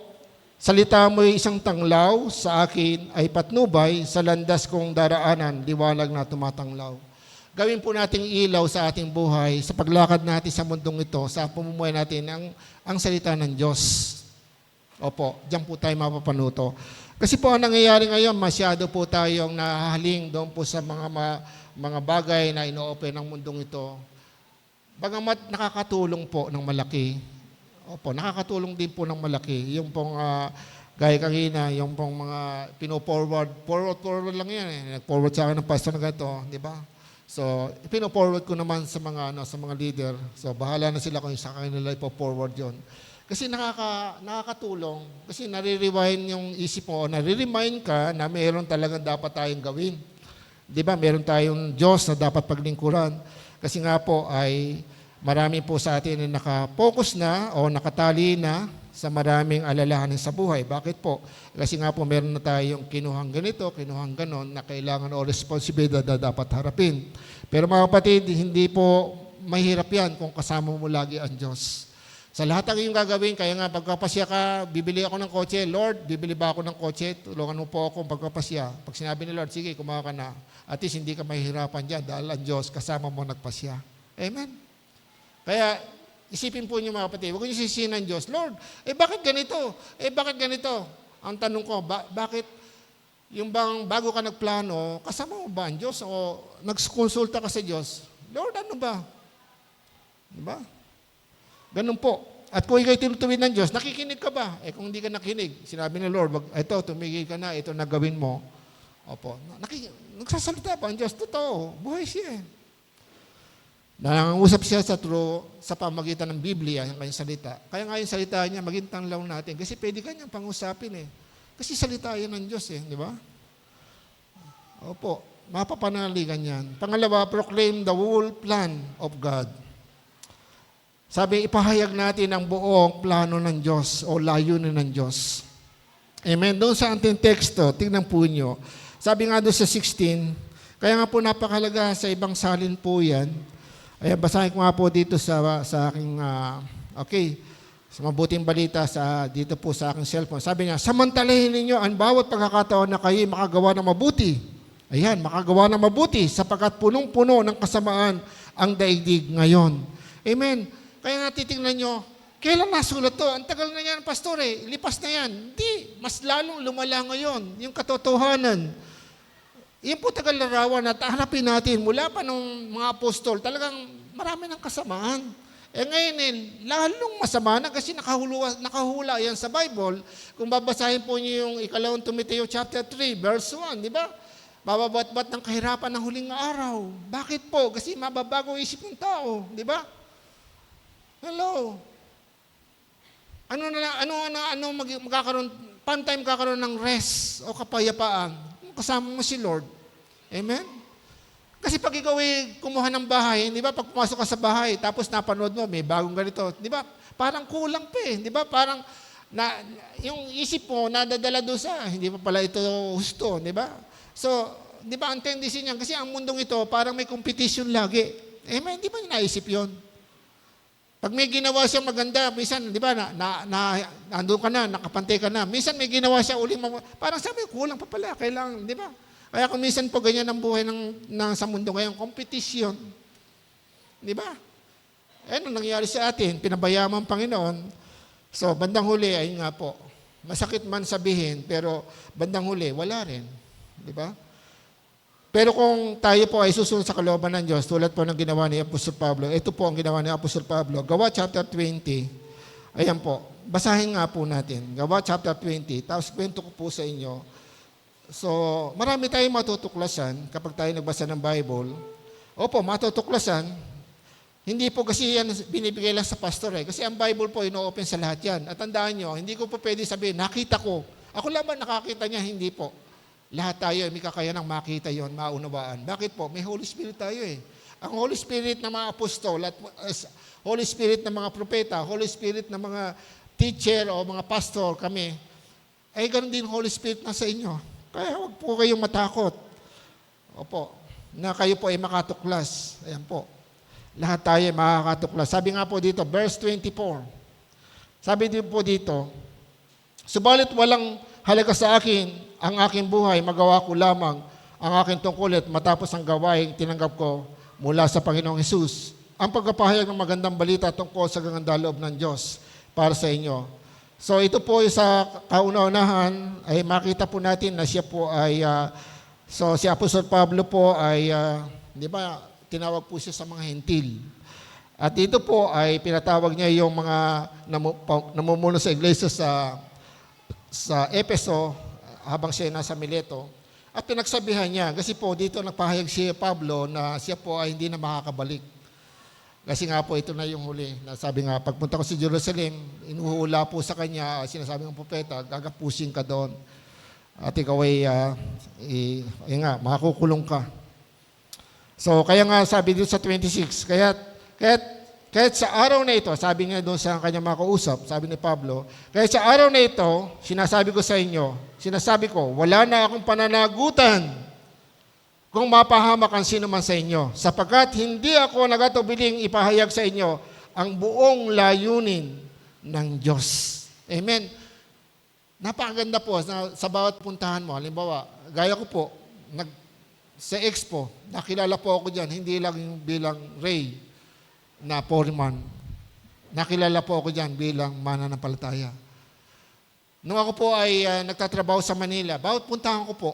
salita mo isang tanglaw sa akin ay patnubay sa landas kong daraanan, liwalag na tumatanglaw. Gawin po nating ilaw sa ating buhay, sa paglakad natin sa mundong ito, sa pamumuhay natin ang salita ng Diyos. Opo, diyan po tayo mapapanuto. Kasi po ang nangyayari ngayon, masyado po tayong nahahaling doon po sa mga mga bagay na ino-open ng mundong ito, bagamat nakakatulong po ng malaki. Opo, nakakatulong din po ng malaki. Yung pong, gaya kanina, yung pong mga forward lang yan eh. Nag-forward sa akin ng pastor na ganito, di ba? So, pino-forward ko naman sa mga leader. So, bahala na sila kung sa kanila ipo-forward yon. Kasi nakakatulong. Kasi nare-rewind yung isip mo, nare-remind ka na mayroon talagang dapat tayong gawin. Di ba? Meron tayong Diyos na dapat paglingkuran. Kasi nga po ay marami po sa atin na nakapokus na o nakatali na sa maraming alalahanin sa buhay. Bakit po? Kasi nga po meron na tayong kinuhang ganito, kinuhang ganon na kailangan o responsibilidad na dapat harapin. Pero mga kapatid, hindi po mahirap yan kung kasama mo lagi ang Diyos. Sa lahat ng iyong gagawin, kaya nga pagkapasya ka, bibili ako ng kotse. Lord, bibili ba ako ng kotse? Tulungan mo po ako pagkapasya. Pag sinabi ni Lord, sige, kumawa ka na. At least hindi ka mahihirapan dyan dahil ang Diyos kasama mo nagpasya. Amen? Kaya, isipin po niyo mga kapatid, huwag niyo sisihin ng Diyos, Lord, bakit ganito? Bakit ganito? Ang tanong ko, bakit yung bang bago ka nagplano, kasama mo ba ang Diyos? O nagkonsulta ka sa Diyos? Lord, ano ba? Diba? Ganun po. At kung ikaw'y tinutuwid ng Diyos, nakikinig ka ba? Kung hindi ka nakinig, sinabi ni Lord, ito, tumigil ka na, ito nagawin mo. Opo. Nagsasalita pa ang Diyos. Totoo. Buhay siya. Nangungusap siya sa pamagitan ng Biblia, yung kanyang salita. Kaya nga yung salita niya, maging tanglaw natin. Kasi pwede ka niyang pangusapin eh. Kasi salita yan ng Diyos eh. Di ba? Opo. Mapapanaligan yan. Pangalawa, proclaim the whole plan of God. Sabi, ipahayag natin ang buong plano ng Diyos o layunin ng Diyos. Amen. Doon sa ating teksto, tingnan po nyo. Sabi nga doon sa 16, kaya nga po napakalaga sa ibang salin po yan. Ay, basahin ko nga po dito sa aking, sa mabuting balita dito po sa aking cellphone. Sabi niya, samantalahin ninyo ang bawat pagkakataon na kayo makagawa ng mabuti. Ayan, makagawa ng mabuti sapagkat punong-puno ng kasamaan ang daigdig ngayon. Amen. Kaya nga titingnan nyo, kailan nasulat to? Ang tagal na yan, pastor eh. Lipas na yan. Hindi. Mas lalong lumala ngayon. Yung katotohanan. Yung po tagal larawan at harapin natin mula pa nung mga apostol, talagang marami ng kasamaan. Ngayon lalong masama na kasi nakahula yan sa Bible. Kung babasahin po niyo yung 2 Timoteo chapter 3, verse 1, di ba? Mababat-bat ng kahirapan ng huling araw. Bakit po? Kasi mababago isip ng tao, di ba? Hello. Magkakaroon, paano tayo magkakaroon ng rest o kapayapaan? Kasama mo si Lord. Amen? Kasi pag ikaw ay kumuha ng bahay, di ba, pag pumasok ka sa bahay, tapos napanood mo, may bagong ganito, di ba, parang kulang pa eh. Di ba, parang, yung isip mo, nadadala doon hindi pa pala ito husto, di ba? So, di ba, ang tendency niyan, kasi ang mundong ito, parang may competition lagi. Amen? Di ba naisip yon? Pag may ginawa siya maganda, minsan, di ba, nandun ka na, nakapantay ka na. Minsan may ginawa siya uling, parang sabi, kulang pa pala, kailangan, di ba? Kaya kung minsan po ganyan ang buhay sa mundo ngayon, competition. Di ba? Ano nangyari sa atin? Pinabayaan ang Panginoon. So, bandang huli, ayun nga po, masakit man sabihin, pero bandang huli, wala rin. Di ba? Pero kung tayo po ay susunod sa kalooban ng Diyos, tulad po ng ginawa ni Apostol Pablo, ito po ang ginawa ni Apostol Pablo, Gawa chapter 20, ayan po, basahin nga po natin, Gawa chapter 20, tapos kwento ko po sa inyo. So, marami tayong matutuklasan kapag tayo nagbasa ng Bible. Opo, matutuklasan. Hindi po kasi yan binibigay lang sa pastor eh. Kasi ang Bible po, ino-open sa lahat yan. At tandaan nyo, hindi ko po pwede sabihin, nakita ko. Ako lang ba nakakita niya? Hindi po. Lahat tayo, may kakayanang makita yon, maunawaan. Bakit po? May Holy Spirit tayo eh. Ang Holy Spirit ng mga apostol, at Holy Spirit ng mga propeta, Holy Spirit ng mga teacher o mga pastor kami, ay ganoon din Holy Spirit na sa inyo. Kaya huwag po kayong matakot. Opo, na kayo po ay makatuklas. Ayan po. Lahat tayo ay makakatuklas. Sabi nga po dito, verse 24. Sabi din po dito, subalit walang halaga sa akin ang aking buhay, magawa ko lamang ang aking tungkulit matapos ang gawaing tinanggap ko mula sa Panginoong Hesus. Ang pagpapahayag ng magandang balita tungkol sa gaganda loob ng Diyos para sa inyo. So ito po sa kauna-unahan ay makita po natin na siya po ay, si Apostol Pablo po ay di ba, tinawag po siya sa mga hentil. At ito po ay pinatawag niya yung mga namumuno sa iglesia sa Efeso habang siya nasa Mileto. At pinagsabihan niya, kasi po dito nagpahayag si Pablo na siya po ay hindi na makakabalik. Kasi nga po ito na yung huli. Sabi nga, pagpunta ko sa Jerusalem, inuhula po sa kanya, sinasabi ng propeta, gagapusin ka doon. At ikaw ay, makakukulong ka. So, kaya nga sabi dito sa 26, kahit sa araw na ito, sabi niya doon sa kanyang mga kausap, sabi ni Pablo, kahit sa araw na ito, sinasabi ko, wala na akong pananagutan kung mapahamak ang sino man sa inyo, sapagkat hindi ako nagatubiling ipahayag sa inyo ang buong layunin ng Diyos. Amen. Napakaganda po sa bawat puntahan mo. Halimbawa, gaya ko po, sa Expo, nakilala po ako dyan, hindi lang yung bilang Ray na foreman. Nakilala po ako dyan bilang mananampalataya. Nung ako po ay nagtatrabaho sa Manila, bawat puntahan ko po,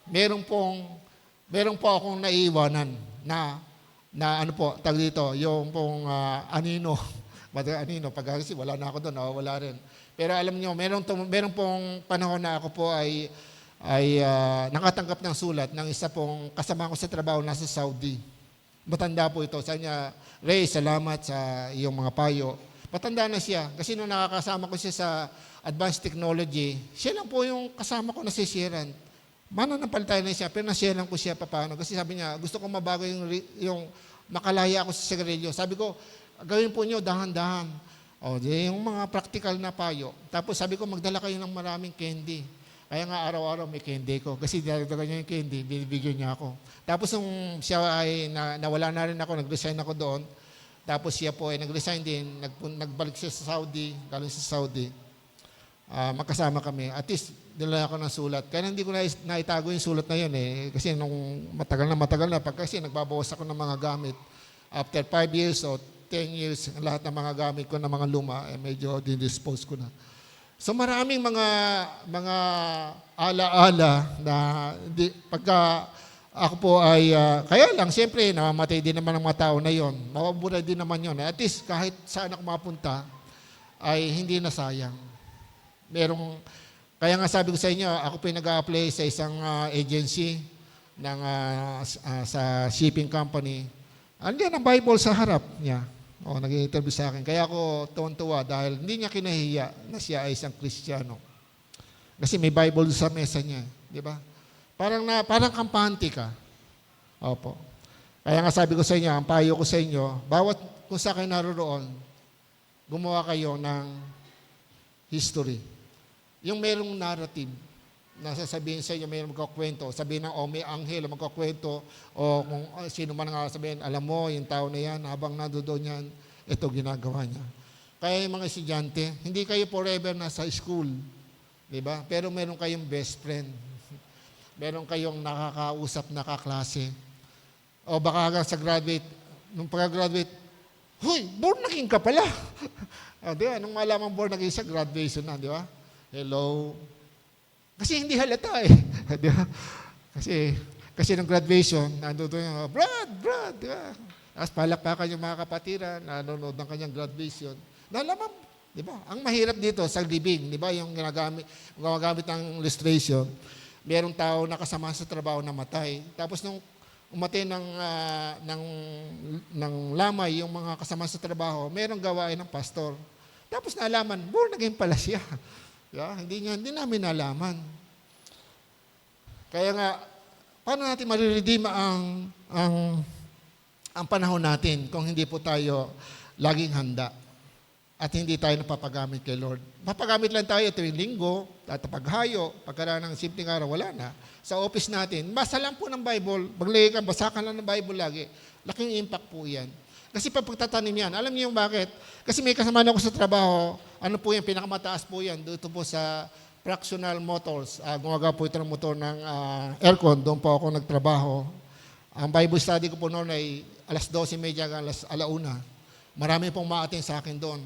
meron po akong naiiwanan na ano po, tag dito, yung pong anino. Anino, pag kasi wala na ako doon, wala rin. Pero alam niyo, meron pong panahon na ako po ay nakatanggap ng sulat ng isa pong kasama ko sa trabaho nasa Saudi. Matanda po ito. Sabi niya, Ray, salamat sa iyong mga payo. Matanda na siya. Kasi nung nakakasama ko siya sa advanced technology, siya lang po yung kasama ko na sisiran. Mananampalataya na siya, pero nasiyaran ko siya paano. Kasi sabi niya, gusto ko mabago yung makalaya ako sa sigarilyo. Sabi ko, gawin po niyo dahan-dahan. Yung mga practical na payo. Tapos sabi ko, magdala kayo ng maraming candy. Kaya nga araw-araw may candy ko. Kasi dinagdagan niya yung candy, binibigyan niya ako. Tapos nung siya ay nawala na rin ako, nag-resign ako doon. Tapos siya po ay nag-resign din, nagbalik siya sa Saudi, galing sa Saudi. Magkasama kami. At least, dinala ako ng sulat. Kaya hindi ko naitago yung sulat na yun eh. Kasi nung matagal na, kasi nagbabawas ako ng mga gamit. After 5 years o 10 years, lahat ng mga gamit ko na mga luma, medyo dinispose ko na. So maraming mga ala-ala na pagka ako po ay, kaya lang, siyempre, namamatay din naman ang mga tao na yon. Mawabura din naman yon. At least, kahit saan ako mapunta, ay hindi na sayang. Kaya nga sabi ko sa inyo, ako po nag-a-apply sa isang agency sa shipping company. Andiyan ang Bible sa harap niya. Nag-interview sa akin. Kaya ako tuwan-tuwa dahil hindi niya kinahiya na siya ay isang Kristiyano. Kasi may Bible sa mesa niya. Di ba? Parang kampante ka. Opo. Kaya nga sabi ko sa inyo, ang payo ko sa inyo, kung sa kayo naroon, gumawa kayo ng history. Yung merong narrative na sasabihin sa inyo, mayroong magkakwento, sabihin ng, may anghel magkakwento, o kung sino man nga sabihin, alam mo, yung tao na yan, habang nandoon yan, ito ginagawa niya. Kaya yung mga estudyante, hindi kayo forever nasa school, di ba? Pero meron kayong best friend. Meron kayong nakakausap na kaklase. O baka hanggang sa graduate, nung pag-graduate, huy, born again ka pala. Di ba? Nung malamang born again siya, graduation na, di ba? Hello. Kasi hindi halata eh. Di ba? Kasi nung graduation, nandun yung, Brad, di ba? Tapos palakpakan yung mga kapatiran, nanonood ng kanyang graduation. Nalaman, di ba? Ang mahirap dito sa libing, di ba? Yung ginagamit ng illustration, merong tao na kasama sa trabaho na matay. Tapos nung umatay ng lamay yung mga kasama sa trabaho, merong gawain ng pastor. Tapos naalaman, born again pala siya. Yeah, hindi namin nalaman. Kaya nga, paano natin mariredeem ang panahon natin kung hindi po tayo laging handa at hindi tayo napapagamit kay Lord? Mapagamit lang tayo tuwing linggo at paghayo, pagkaraan ng simpleng araw, wala na. Sa office natin, basa lang po ng Bible, maglagay ka, basa ka lang ng Bible lagi. Laking impact po yan. Kasi pagtatanim yan, alam niyo yung bakit? Kasi may kasama na ako sa trabaho, ano po yan, pinakamataas po yan, dito po sa Fractional Motors. Gumagawa po ito ng motor ng aircon, doon po ako nagtrabaho. Ang Bible study ko po noon ay alas 12:30 hanggang alas 1:00. Marami pong ma-attend sa akin doon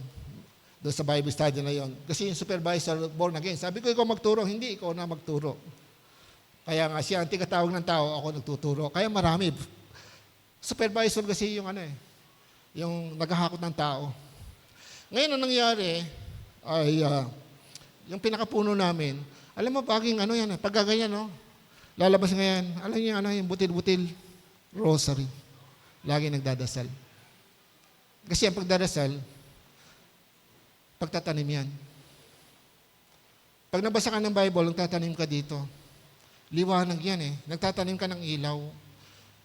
sa Bible study na yon. Kasi yung supervisor, born again, sabi ko, ikaw magturo, hindi, ikaw na magturo. Kaya nga siya, ang tigatawag ng tao, ako nagtuturo. Kaya marami. Supervisor kasi yung yung naghahakot ng tao. Ngayon, ang nangyari ay yung pinakapuno namin, alam mo, paging pag ganyan, no? Lalabas ngayon, alam niyo yung butil-butil, rosary. Lagi nagdadasal. Kasi ang pagdadasal, pagtatanim yan. Pag nabasa ka ng Bible, nagtatanim ka dito. Liwanag yan Nagtatanim ka ng ilaw.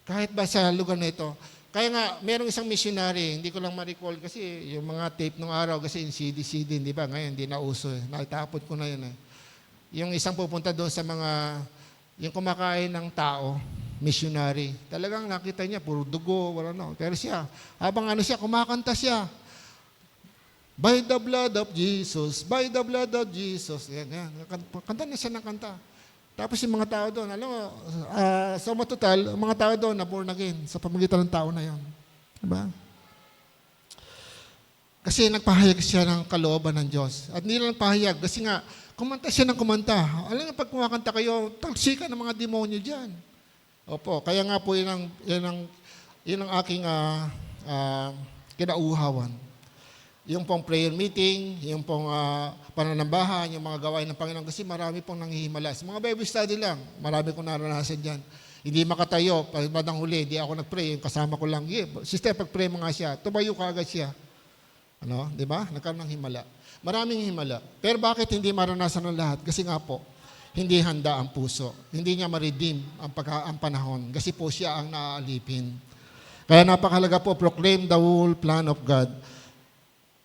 Kahit ba sa lugar na ito. Kaya nga, merong isang missionary, hindi ko lang ma-recall kasi yung mga tape nung araw, kasi yung CD, di ba? Ngayon, hindi na uso Nakitapon ko na yun Yung isang pupunta doon sa yung kumakain ng tao, missionary. Talagang nakita niya, puro dugo, wala na. Pero siya, habang kumakanta siya. By the blood of Jesus, by the blood of Jesus. Yan. Kanta na siya ng kanta. Tapos yung mga tao doon, alam mo, sa matotal, mga tao doon na born again sa pamagitan ng tao na yon. Diba? Kasi nagpahayag siya ng kalooban ng Diyos. At hindi lang nagpahayag, kasi nga, kumanta siya ng kumanta. Alam mo, pag kumakanta kayo, talsika ng mga demonyo dyan. Opo, kaya nga po yun ang aking kinauhawan. Yung pong prayer meeting, yung pong pananambahan, yung mga gawain ng Panginoon, kasi marami pong nanghihimalas. Mga Bible study lang, marami kong naranasan dyan. Hindi makatayo, pagmadang huli, hindi ako nag-pray, yung kasama ko lang, sister, pag-pray mo nga siya, tumayo ka agad siya. Di ba? Nagkaroon ng himala. Maraming himala. Pero bakit hindi maranasan ng lahat? Kasi nga po, hindi handa ang puso. Hindi niya ma-redeem ang panahon. Kasi po siya ang naaalipin. Kaya napakahalaga po, proclaim the whole plan of God.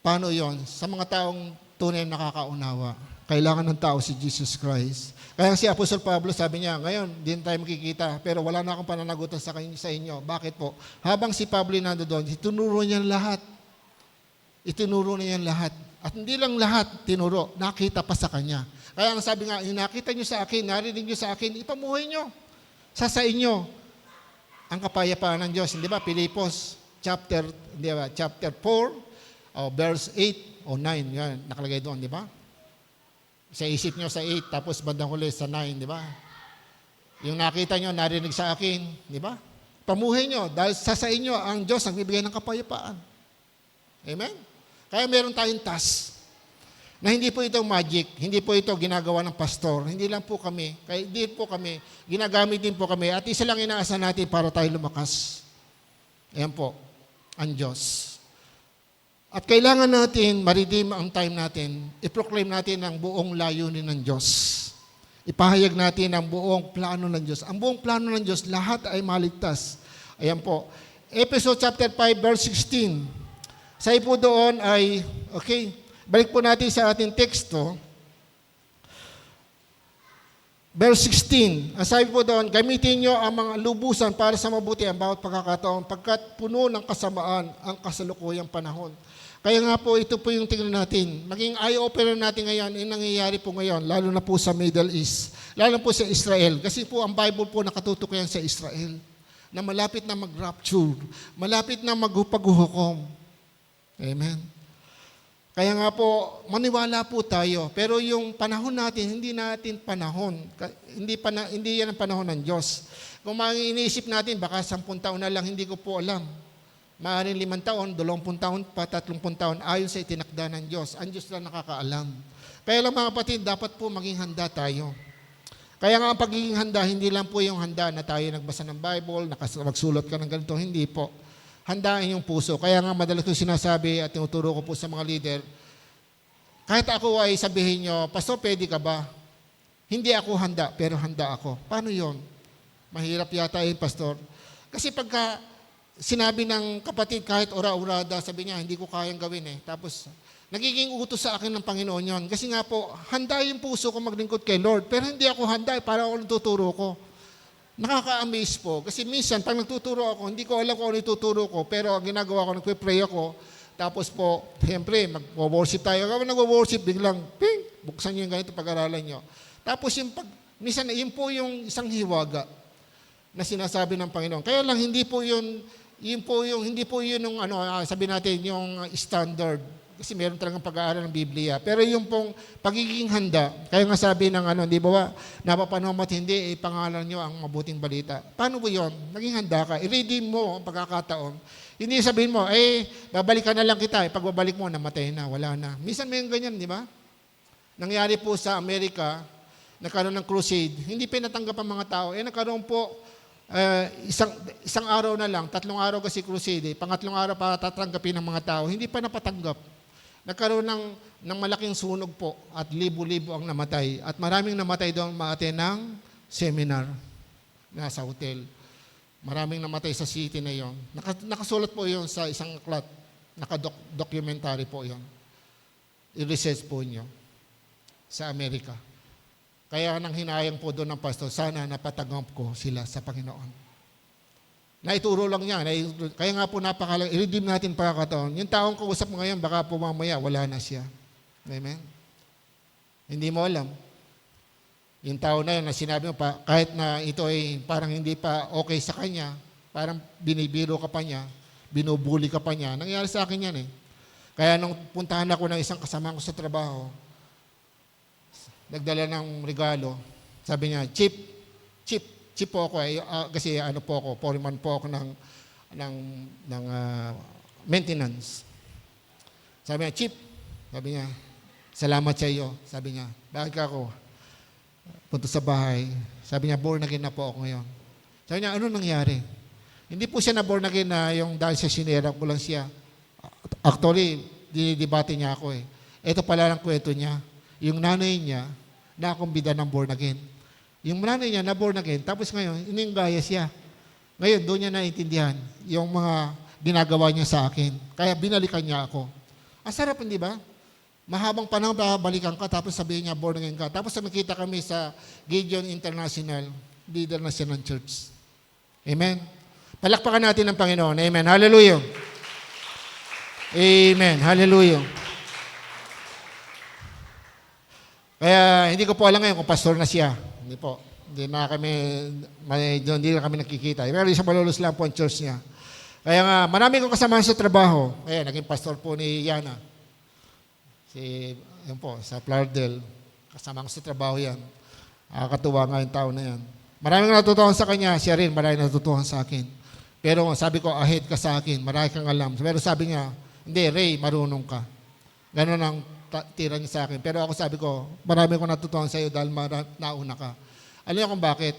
Paano yon? Sa mga taong tunay nakakaunawa. Kailangan ng tao si Jesus Christ. Kaya si Apostol Pablo sabi niya, ngayon, hindi tayo makikita, pero wala na akong pananagutan sa inyo. Bakit po? Habang si Pablo nando doon, itinuro niya lahat. Itinuro niya lahat. At hindi lang lahat tinuro, nakita pa sa kanya. Kaya ang sabi nga, nakita niyo sa akin, narinig niyo sa akin, ipamuhay niyo. Sa inyo, ang kapayapaan ng Diyos. Hindi ba? Pilipos, chapter 4, verse 8 o 9, yan, nakalagay doon, di ba? Sa isip nyo sa 8, tapos bandang huli sa 9, di ba? Yung nakita nyo, narinig sa akin, di ba? Pamuhay nyo, dahil sa inyo, ang Diyos ang bibigay ng kapayapaan. Amen? Kaya meron tayong task, na hindi po ito magic, hindi po ito ginagawa ng pastor, hindi lang po kami, kaya hindi po kami, ginagamit din po kami, at isa lang inaasa natin para tayo lumakas. Ayan po, ang Diyos. At kailangan natin ma-redeem ang time natin, i-proclaim natin ang buong layunin ng Diyos. Ipahayag natin ang buong plano ng Diyos. Ang buong plano ng Diyos, lahat ay maligtas. Ayan po. Episode chapter 5, verse 16. Sa po doon ay, balik po natin sa ating teksto. Verse 16, ang sabi po doon, gamitin nyo ang mga lubusan para sa mabuti ang bawat pagkakataon, pagkat puno ng kasamaan ang kasalukuyang panahon. Kaya nga po, ito po yung tingnan natin. Maging eye-opener natin ngayon, yung nangyayari po ngayon, lalo na po sa Middle East, lalo po sa Israel. Kasi po, ang Bible po nakatutok yan sa Israel, na malapit na mag-rapture, malapit na magpaghuhukom. Amen. Kaya nga po, maniwala po tayo. Pero yung panahon natin, hindi natin panahon. Hindi yan ang panahon ng Diyos. Kung iniisip natin, baka 10 taon na lang, hindi ko po alam. Maaaring 5 taon, 20 taon, 30 taon, ayon sa itinakda ng Diyos. Ang Diyos lang nakakaalam. Kaya lang mga kapatid, dapat po maging handa tayo. Kaya nga ang pagiging handa, hindi lang po yung handa na tayo nagbasa ng Bible, magsulot ka ng ganito, hindi po. Handaan yung puso. Kaya nga madalas ko sinasabi at tinuturo ko po sa mga leader, kahit ako ay sabihin nyo, Pastor, pwede ka ba? Hindi ako handa, pero handa ako. Paano yon? Mahirap yata yun, Pastor. Kasi pagka sinabi ng kapatid, kahit ura-urada, sabi niya, hindi ko kayang gawin Tapos, nagiging utos sa akin ng Panginoon yon. Kasi nga po, handa yung puso ko maglingkod kay Lord. Pero hindi ako handa, para ako nagtuturo ko. Nakaka-amaze po. Kasi minsan, pag nagtuturo ako, hindi ko alam kung ano ituturo ko. Pero ang ginagawa ko, nagpe-pray ako. Tapos po, siyempre, mag-worship tayo. Kapag nag-worship, biglang, ping, buksan nyo yung ganito, pag-aralan nyo. Tapos minsan, yun po yung isang hiwaga na sinasabi ng Panginoon. Kaya lang, hindi po yun yung sabi natin, yung standard. Kasi meron talagang pag-aaral ng Biblia. Pero yung pong pagiging handa, kaya nga sabi ng di ba, napapanood mo at hindi, pangalan nyo ang mabuting balita. Paano ba yun? Naging handa ka. I-redeem mo ang pagkakataon. Hindi sabihin mo, babalikan na lang kita. Pagbabalik mo, namatay na, wala na. Minsan may ganyan, di ba? Nangyari po sa Amerika, nagkaroon ng crusade. Hindi pinatanggap ang mga tao. Nagkaroon po, isang araw na lang, 3 araw kasi crusade. Pangatlong araw para tatanggapin ng mga tao. Hindi pa napatanggap. Nagkaroon ng malaking sunog po at libo-libo ang namatay. At maraming namatay doon ma-attend ng seminar na sa hotel. Maraming namatay sa city na yon. Nakasulat po yon sa isang aklat. Naka-documentary po yon. I-research po nyo sa Amerika. Kaya nang hinayang po doon ng pastor, sana napatanggap ko sila sa Panginoon. Naituro lang niya. Kaya nga po napakalaga, i-redeem natin pagkakataon. Yung taong kausap mo ngayon, baka po mamaya, wala na siya. Amen? Hindi mo alam. Yung tao na yun, na sinabi mo pa, kahit na ito ay parang hindi pa okay sa kanya, parang binibiro ka pa niya, binubuli ka pa niya, nangyari sa akin yan eh. Kaya nung puntahan ako ng isang kasama ko sa trabaho, nagdala ng regalo, sabi niya, Chip po ako kasi po ako, foreman po ako ng maintenance. Sabi niya, Chip, sabi niya, salamat sa iyo. Sabi niya, bakit ka ako? Punta sa bahay. Sabi niya, born again na po ako ngayon. Sabi niya, ano nangyari? Hindi po siya na born again na yung dahil sa sinera ko lang siya. Actually, dinidebate niya ako eh. Ito pala ang kwento niya. Yung nanay niya, nakumbida ng born again. Yung nanay niya na born again, tapos ngayon, ininggaya siya. Ngayon, doon niya naintindihan yung mga ginagawa niya sa akin. Kaya binalikan niya ako. Ang sarap, hindi ba? Mahabang panahon, balikan ka, tapos sabihin niya, born again ka. Tapos nakita kami sa Gideon International, leader na siya ng church. Amen? Palakpakan natin ang Panginoon. Amen. Hallelujah. Amen. Hallelujah. Kaya hindi ko po alam ngayon kung pastor na siya. Hindi po. Hindi na kami nakikita. Pero isang malulus lang po ang church niya. Kaya nga, marami kong kasamahan sa trabaho. Kaya naging pastor po ni Yana. Yun po, sa Plardel. Kasama ko sa trabaho yan. Nakakatuwa nga yung tao na yan. Maraming natutuhan sa kanya, siya rin maraming natutuhan sa akin. Pero sabi ko, ahead ka sa akin, marami kang alam. Pero sabi niya, hindi, Ray, marunong ka. Ganun ang tira niya sa akin. Pero ako sabi ko, marami kong natutuhan sa iyo dahil nauna ka. Alam niyo kung bakit?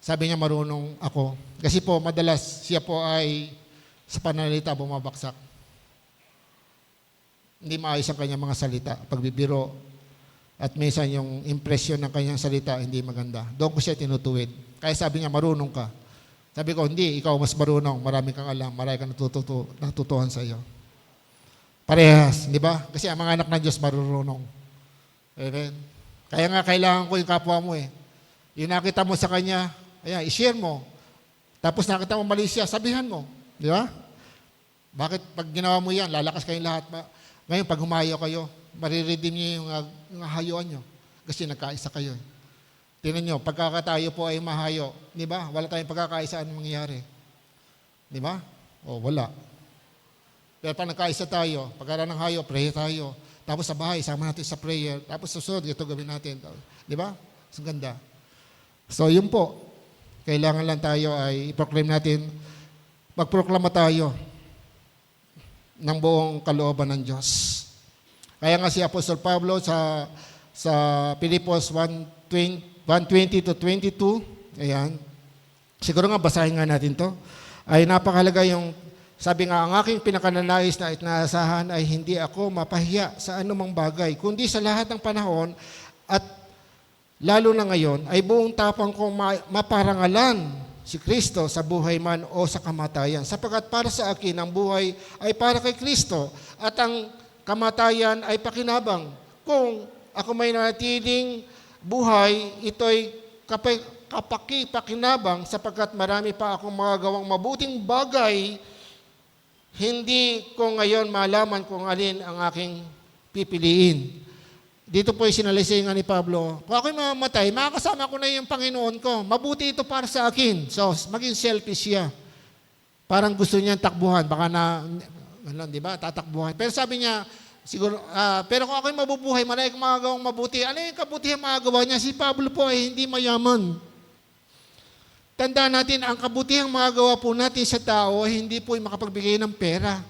Sabi niya, marunong ako. Kasi po, madalas siya po ay sa pananalita bumabaksak. Hindi maayos ang kanyang mga salita, pagbibiro. At minsan yung impression ng kanyang salita hindi maganda. Doon ko siya tinutuwid. Kaya sabi niya, marunong ka. Sabi ko, hindi, ikaw mas marunong. Marami kang alam, marami kang natutuhan sa iyo. Parehas, di ba? Kasi ang mga anak ng Diyos marunong. Amen. Kaya nga kailangan ko yung kapwa mo eh. Yung nakita mo sa kanya, ayan, i-share mo. Tapos nakita mo mali siya, sabihan mo. Di ba? Bakit pag ginawa mo yan, lalakas kayong lahat. Ngayon, pag humayo kayo, mariredeem niyo yung hayuan nyo. Kasi nagkaisa kayo. Tingnan nyo, pagkakatayo po ay mahayo. Di ba? Wala tayong pagkakaisa, anong mangyayari? Di ba? O, wala. Pero pag nagkaisa tayo, pagkaroon ng hayo, pray tayo. Tapos sa bahay, sama natin sa prayer. Tapos susunod, ito gawin natin. Di ba? Ang ganda. So, yun po. Kailangan lang tayo ay i-proclaim natin, magproklama tayo ng buong kalooban ng Diyos. Kaya nga si Apostol Pablo sa Pilipos 1:20 to 22, ayan, siguro nga basahin nga natin to, ay napakahalaga yung, sabi nga, ang aking pinakananais na inaasahan ay hindi ako mapahiya sa anumang bagay, kundi sa lahat ng panahon at lalo na ngayon, ay buong tapang kong maparangalan si Kristo sa buhay man o sa kamatayan. Sapagkat para sa akin, ang buhay ay para kay Kristo at ang kamatayan ay pakinabang. Kung ako may nanatiling buhay, ito'y pakinabang sapagkat marami pa akong magagawang mabuting bagay, hindi ko ngayon malaman kung alin ang aking pipiliin. Dito po yung sinalisingan ni Pablo. Kung ako'y mamamatay, makakasama ko na yung Panginoon ko. Mabuti ito para sa akin. So, maging selfish siya. Parang gusto niya takbuhan. Baka na, di ba, tatakbuhan. Pero sabi niya, Siguro, pero kung ako'y mabubuhay, marami akong magagawang mabuti. Ano yung kabutihan magagawa niya? Si Pablo po ay hindi mayaman. Tandaan natin, ang kabutihang magagawa po natin sa tao ay hindi po yung makapagbigay ng pera,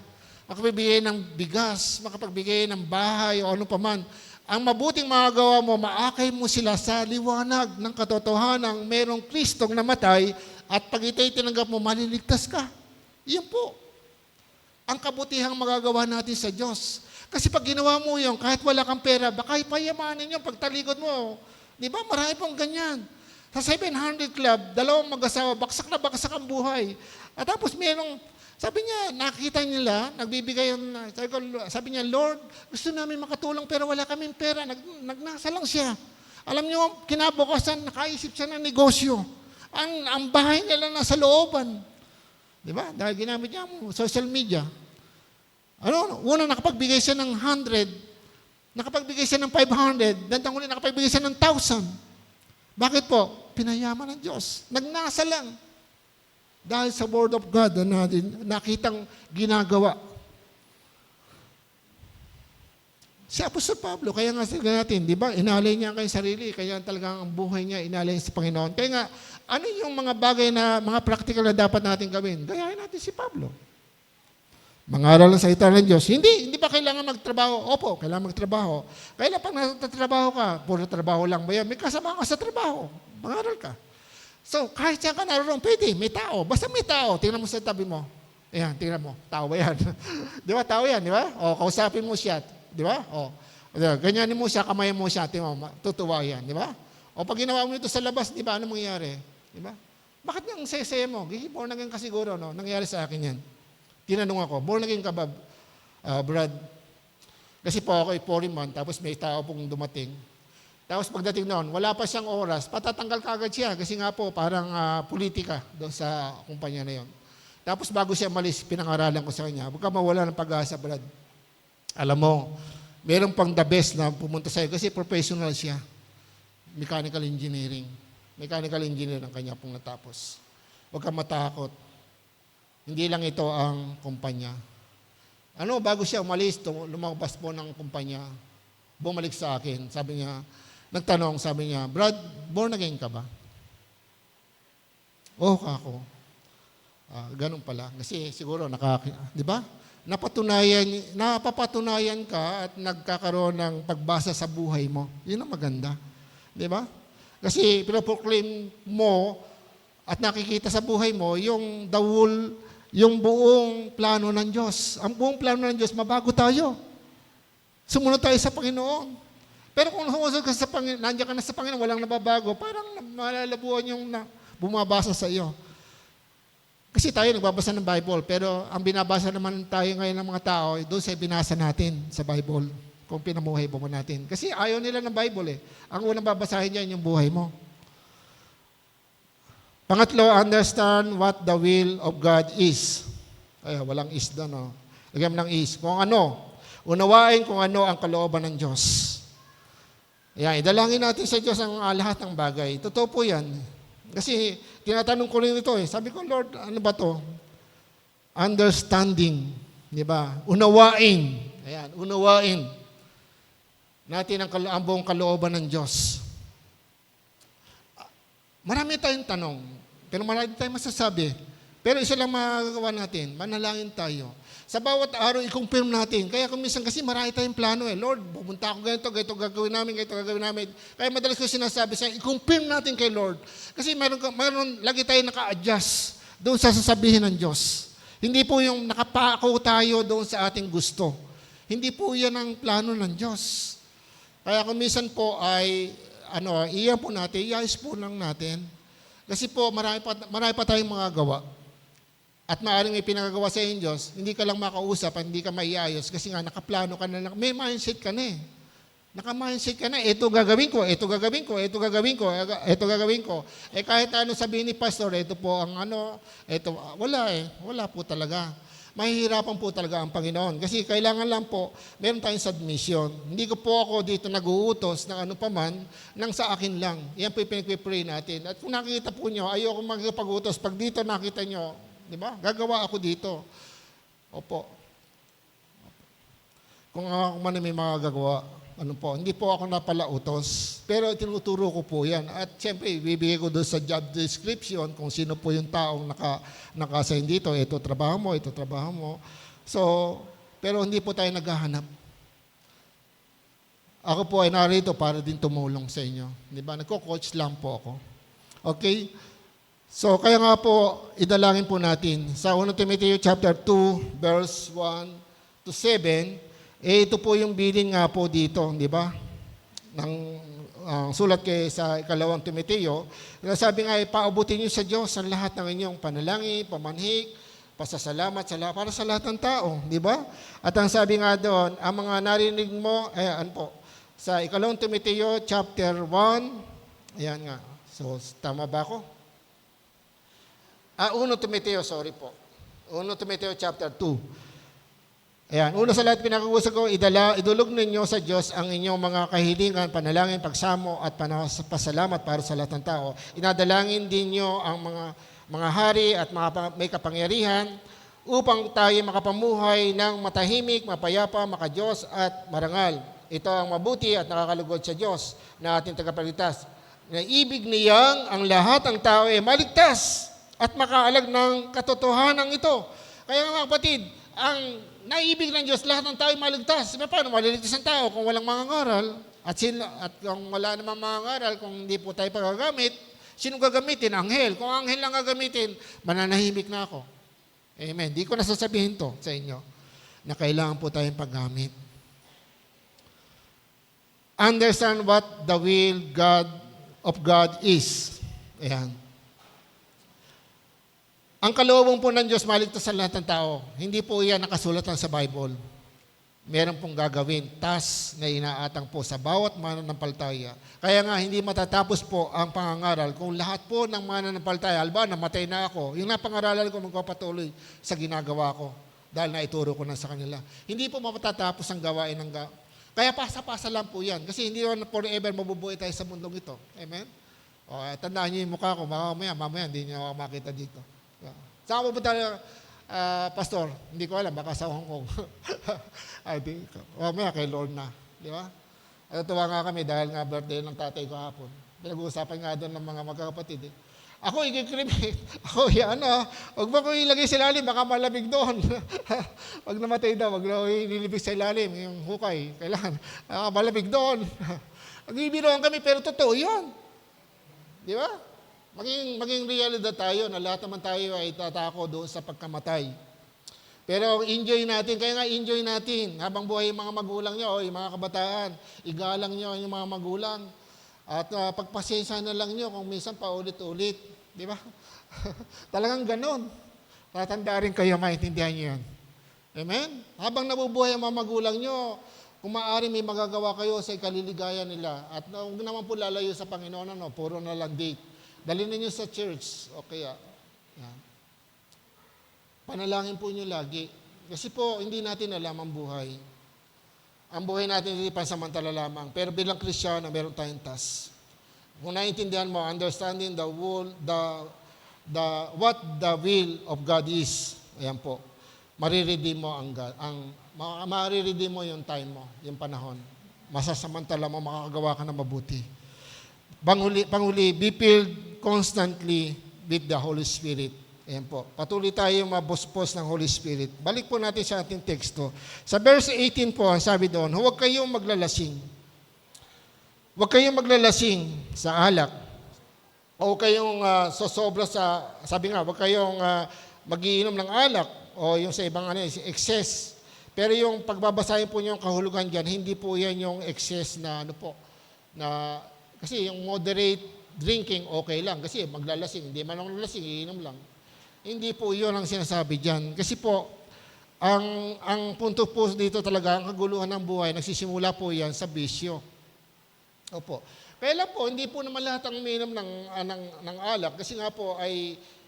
makapagbigay ng bigas, makapagbigay ng bahay o ano paman. Ang mabuting magagawa mo, maakay mo sila sa liwanag ng katotohanan merong Kristong namatay at pag ito'y tinanggap mo, maliligtas ka. Iyan po. Ang kabutihang magagawa natin sa Diyos. Kasi pag ginawa mo yun, kahit wala kang pera, baka ipayamanin yun pagtalikod mo. Di ba? Marami pong ganyan. Sa 700 Club, 2 mag-asawa, baksak na baksak ang buhay. At tapos merong, sabi niya, nakita nila, nagbibigay yun, sabi niya, Lord, gusto namin makatulong pero wala kaming pera. Nagnasa lang siya. Alam niyo, kinabukasan, nakaisip siya ng negosyo. Ang bahay niya lang nasa looban. Di ba? Dahil ginamit niya ang social media. Una, nakapagbigay siya ng 100, nakapagbigay siya ng 500, dandang uli, nakapagbigay siya ng 1,000. Bakit po? Pinayaman ng Diyos. Nagnasa lang. Dahil sa Word of God na natin nakitang ginagawa. Si Apostol Pablo, kaya nga sabi natin, di ba, inalay niya ang kanyang sarili, kaya talagang ang buhay niya inalay sa Panginoon. Kaya nga, ano yung mga bagay na, mga practical na dapat natin gawin? Gayahin natin si Pablo. Mangaral ng salita ng Diyos. Hindi ba kailangan magtrabaho? Opo, kailangan magtrabaho. Kailan pag nagtatrabaho ka, puro trabaho lang ba yan? May kasama ka sa trabaho. Mangaral ka. So, kahit saan ka naroon, pwede, may tao. Basta may tao, tingnan mo sa tabi mo. Ayan, tingnan mo, tao ba yan? Di ba, tao yan, di ba? O, kausapin mo siya, di ba? O, ganyanin mo siya, kamayan mo siya, tingnan mo, tutuwa yan, di ba? O, pag ginawa mo ito sa labas, di ba, ano mangyayari? Di ba? Bakit nang saya-saya mo? Born again ka siguro, no? Nangyari sa akin yan. Tinanong ako, born again ka ba, Brad? Kasi po ako ay 4 month, tapos may tao pong dumating. Tapos pagdating noon, wala pa siyang oras, patatanggal ka agad siya kasi nga po parang politika doon sa kumpanya na yon. Tapos bago siya malis, pinangaralan ko sa kanya, huwag ka mawala ng pag-asa, Brad. Alam mo, meron pang the best na pumunta sa'yo kasi professional siya. Mechanical engineering. Mechanical engineer ang kanya pong natapos. Huwag ka matakot. Hindi lang ito ang kumpanya. Bago siya umalis, lumabas po ng kumpanya, bumalik sa akin. Sabi niya, nagtanong, sabi niya, Brad, born again ka ba? Oo, ako. Ganun pala. Kasi siguro, di ba? Napapatunayan ka at nagkakaroon ng pagbasa sa buhay mo. Yun ang maganda. Di ba? Kasi pinoproclaim mo at nakikita sa buhay mo yung yung buong plano ng Diyos. Ang buong plano ng Diyos, mabago tayo. Sumunod tayo sa Panginoon. Pero kung sumunod ka sa Panginoon, nandiyan ka na sa Panginoon, walang nababago, parang malalabuan yung bumabasa sa iyo. Kasi tayo nagbabasa ng Bible, pero ang binabasa naman tayo ngayon ng mga tao, doon sa binasa natin sa Bible, kung pinamuhay mo natin. Kasi ayaw nila ng Bible eh. Ang unang babasahin niya yung buhay mo. Pangatlo, understand what the will of God is. Ay, walang is doon, no? Lagyan mo ng is. Kung ano, unawain kung ano ang kalooban ng Diyos. Ayan, idalangin natin sa Diyos ang lahat ng bagay. Totoo po yan. Kasi tinatanong ko rin ito eh. Sabi ko, Lord, ano ba to? Understanding. Di ba? Unawain. Ayan, unawain natin ang buong kalooban ng Diyos. Marami tayong tanong, pero marami tayong masasabi. Pero isa lang magagawa natin, manalangin tayo. Sa bawat araw, i-confirm natin. Kaya kung minsan kasi marami tayong plano eh. Lord, pupunta ako ganito gagawin namin, ganito gagawin namin. Kaya madalas ko sinasabi sa i-confirm natin kay Lord. Kasi meron lagi tayo naka-adjust doon sa sasabihin ng Diyos. Hindi po yung nakapako tayo doon sa ating gusto. Hindi po yan ang plano ng Diyos. Kaya kung minsan po ay iyan po natin, iayos po lang natin. Kasi po, marami pa tayong mga gawa. At maaaring may pinagagawa sa inyo Diyos, hindi ka lang makausap at hindi ka maiayos kasi nga nakaplano ka na lang. May mindset ka na eh. Naka-mindset ka na, ito gagawin ko, ito gagawin ko, ito gagawin ko, ito gagawin ko. Eh kahit ano sabihin ni Pastor, ito po ang wala eh. Wala po talaga. Mahihirapan po talaga ang Panginoon. Kasi kailangan lang po, meron tayong submission. Hindi ko po ako dito nag-uutos ng ano paman, nang sa akin lang. Yan po yung pinag-pray natin. At kung nakikita po nyo, ayoko magpag-utos. Pag dito nakita nyo, di ba? Gagawa ako dito. Opo. Kung ako man ay may magagawa, ano po, hindi po ako napalautos, pero tinuturo ko po yan. At siyempre, bibigay ko doon sa job description kung sino po yung taong naka-assign dito, ito trabaho mo, ito trabaho mo. So, pero hindi po tayo naghahanap. Ako po ay narito para din tumulong sa inyo. Di ba? Nagko-coach lang po ako. Okay? So, kaya nga po, idalangin po natin. Sa 1 Timothy chapter 2, verse 1 to 7, ito po yung bilin nga po dito, di ba? Ng sulat kay sa 2 Timoteo, sabi nga, paubutin niyo sa Diyos ang lahat ng inyong panalangin, pamanhik, pasasalamat para sa lahat ng tao, di ba? At ang sabi nga doon, ang mga narinig mo, ano po, sa 2 Timoteo chapter 1, ayan nga, so tama ba ako? 1 Timoteo, sorry po. 1 Timoteo chapter 2. Ayan, una sa lahat pinag-uusap ko, idulog ninyo sa Diyos ang inyong mga kahilingan, panalangin, pagsamo at pasalamat para sa lahat ng tao. Inadalangin din nyo ang mga hari at mga may kapangyarihan upang tayo makapamuhay ng matahimik, mapayapa, makadiyos at marangal. Ito ang mabuti at nakakalugod sa Diyos na ating tagapagligtas. Na ibig niyang ang lahat ng tao ay maligtas at makaalag ng katotohanan ito. Kaya mga kapatid, ang naibig ng Diyos, lahat ng tao ay maligtas. Paano maliligtas ang tao kung walang mangangaral? At kung wala namang mangangaral, kung hindi po tayo pagagamit, sino gagamitin? Anghel. Kung anghel lang gagamitin, mananahimik na ako. Amen. Di ko nasasabihin to sa inyo na kailangan po tayong paggamit. Understand what the will of God is. Ayan. Ang kalooban po ng Diyos, maligtas sa lahat ng tao. Hindi po yan nakasulat sa Bible. Meron pong gagawin, task na inaatang po sa bawat mananampalataya. Kaya nga, hindi matatapos po ang pangangaral kung lahat po ng mananampalataya, alba, namatay na ako, yung napangaralan ko magpapatuloy sa ginagawa ko dahil naituro ko na sa kanila. Hindi po matatapos ang gawain ng Kaya pasa-pasa lang po yan. Kasi hindi naman forever mabubuhay tayo sa mundong ito. Amen? O, tandaan niyo yung mukha ko, mamaya hindi niyo ako makita dito. Saan ko ba tayo, Pastor? Hindi ko alam, baka sa Hong Kong. Mamaya kay Lord na. Di ba? At tuwa nga kami dahil nga birthday ng tatay ko hapon. Pinag-uusapan nga doon ng mga magkakapatid. Ako, ikikrimi. Ako, huwag mo ko ilagay sa ilalim, baka malamig doon. Pag namatay daw, huwag na ililibig sa ilalim, yung hukay. Kailangan, malamig doon. Nagbibiroan kami, pero totoo yun. Di ba? Maging realidad tayo na lahat naman tayo ay tatako doon sa pagkamatay. Pero enjoy natin, kaya nga enjoy natin. Habang buhay yung mga magulang nyo, yung mga kabataan, igalang nyo yung mga magulang. At pagpasensya na lang nyo kung minsan paulit-ulit. Di ba? Talagang ganon. Tatanda rin kayo, maintindihan nyo yan. Amen? Habang nabubuhay ang mga magulang nyo, kung maaari may magagawa kayo sa ikaliligayan nila. At huwag naman po lalayo sa Panginoon, puro na lang date. Dalhin ninyo sa church, o kaya, yan. Panalangin po nyo lagi. Kasi po, hindi natin alam ang buhay. Ang buhay natin hindi pansamantala lamang. Pero bilang Kristiyano, meron tayong task. Kung naiintindihan mo, understanding what the will of God is, ayan po, mariredeem mo mariredeem mo yung time mo, yung panahon. Masasamantala mo, makakagawa ka na mabuti. Panghuli, be filled constantly with the Holy Spirit. Ayan po. Patuloy tayo mabuspos ng Holy Spirit. Balik po natin sa ating teksto. Sa verse 18 po, sabi doon, huwag kayong maglalasing. Huwag kayong maglalasing sa alak. O kayong sosobra sabi nga, huwag kayong magiinom ng alak o yung sa ibang excess. Pero yung pagbabasahin po niyo yung kahulugan dyan, hindi po yan yung excess na kasi yung moderate drinking, okay lang. Kasi maglalasing, hindi man lang lasing, iinom lang. Hindi po yun ang sinasabi dyan. Kasi po, ang punto po dito talaga, ang kaguluhan ng buhay, nagsisimula po yan sa bisyo. Opo. Kaya lang po, hindi po naman lahat ang umiinom ng alak. Kasi nga po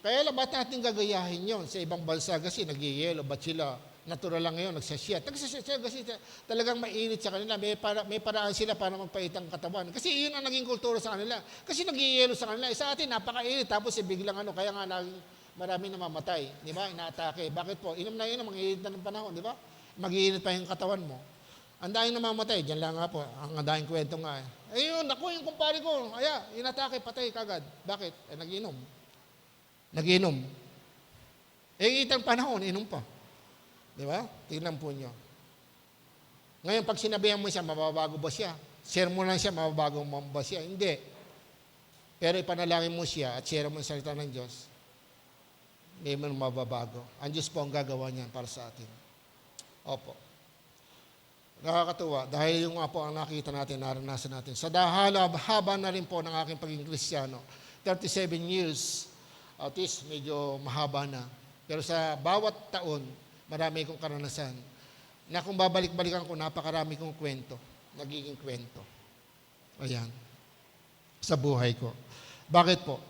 kaya lang ba't natin gagayahin yon sa ibang bansa? Kasi nag-yelo, ba't sila? Natural lang ngayon, nagsasiyat. Nagsasiyat kasi talagang mainit sa kanila. May paraan sila para magpaitang katawan. Kasi yun ang naging kultura sa kanila. Kasi nag-iiyelo sa kanila. Sa atin, napakainit. Tapos biglang kaya nga marami namamatay. Di ba? Inaatake. Bakit po? Inom na mag-iinit na ng panahon. Di ba? Mag-iinit pa yung katawan mo. Ang daing namamatay, dyan lang nga po, ang daing kwento nga eh. Ayun, ako yung kumpare ko, inatake, patay kagad. Bakit? Nagiinom. Nagiinom. Itang panahon, inom pa. Di ba? Tingnan po nyo. Ngayon, pag sinabihan mo siya, mababago ba siya? Share mo lang siya, mababago mo ba siya? Hindi. Pero ipanalangin mo siya at share mo ang salita ng Diyos, hindi mo mababago. Ang Diyos po ang gagawa niyan para sa atin. Opo. Nakakatuwa. Dahil yung nga po ang nakita natin, naranasan natin. Sa haba na rin po ng aking pagiging Kristiyano, 37 years, at least medyo mahaba na. Pero sa bawat taon, marami kong karanasan na kung babalik-balikan ko, napakarami kong kwento. Nagiging kwento. Ayan. Sa buhay ko. Bakit po?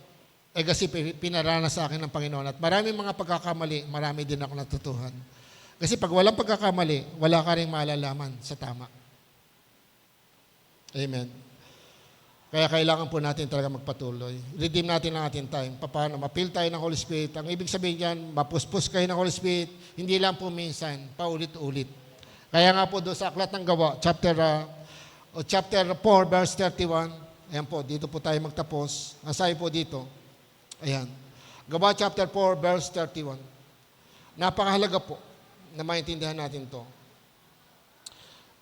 Kasi pinaranas sa akin ng Panginoon. At maraming mga pagkakamali, marami din ako natutuhan. Kasi pag walang pagkakamali, wala ka rin malalaman sa tama. Amen. Kaya kailangan po natin talaga magpatuloy. Redeem natin ang ating time. Paano? Mapil tayo ng Holy Spirit. Ang ibig sabihin dyan, mapuspos kayo ng Holy Spirit, hindi lang po minsan, paulit-ulit. Kaya nga po doon sa Aklat ng Gawa, chapter 4, verse 31, ayan po, dito po tayo magtapos. Nasabi po dito, ayan. Gawa chapter 4, verse 31. Napakahalaga po na maintindihan natin to.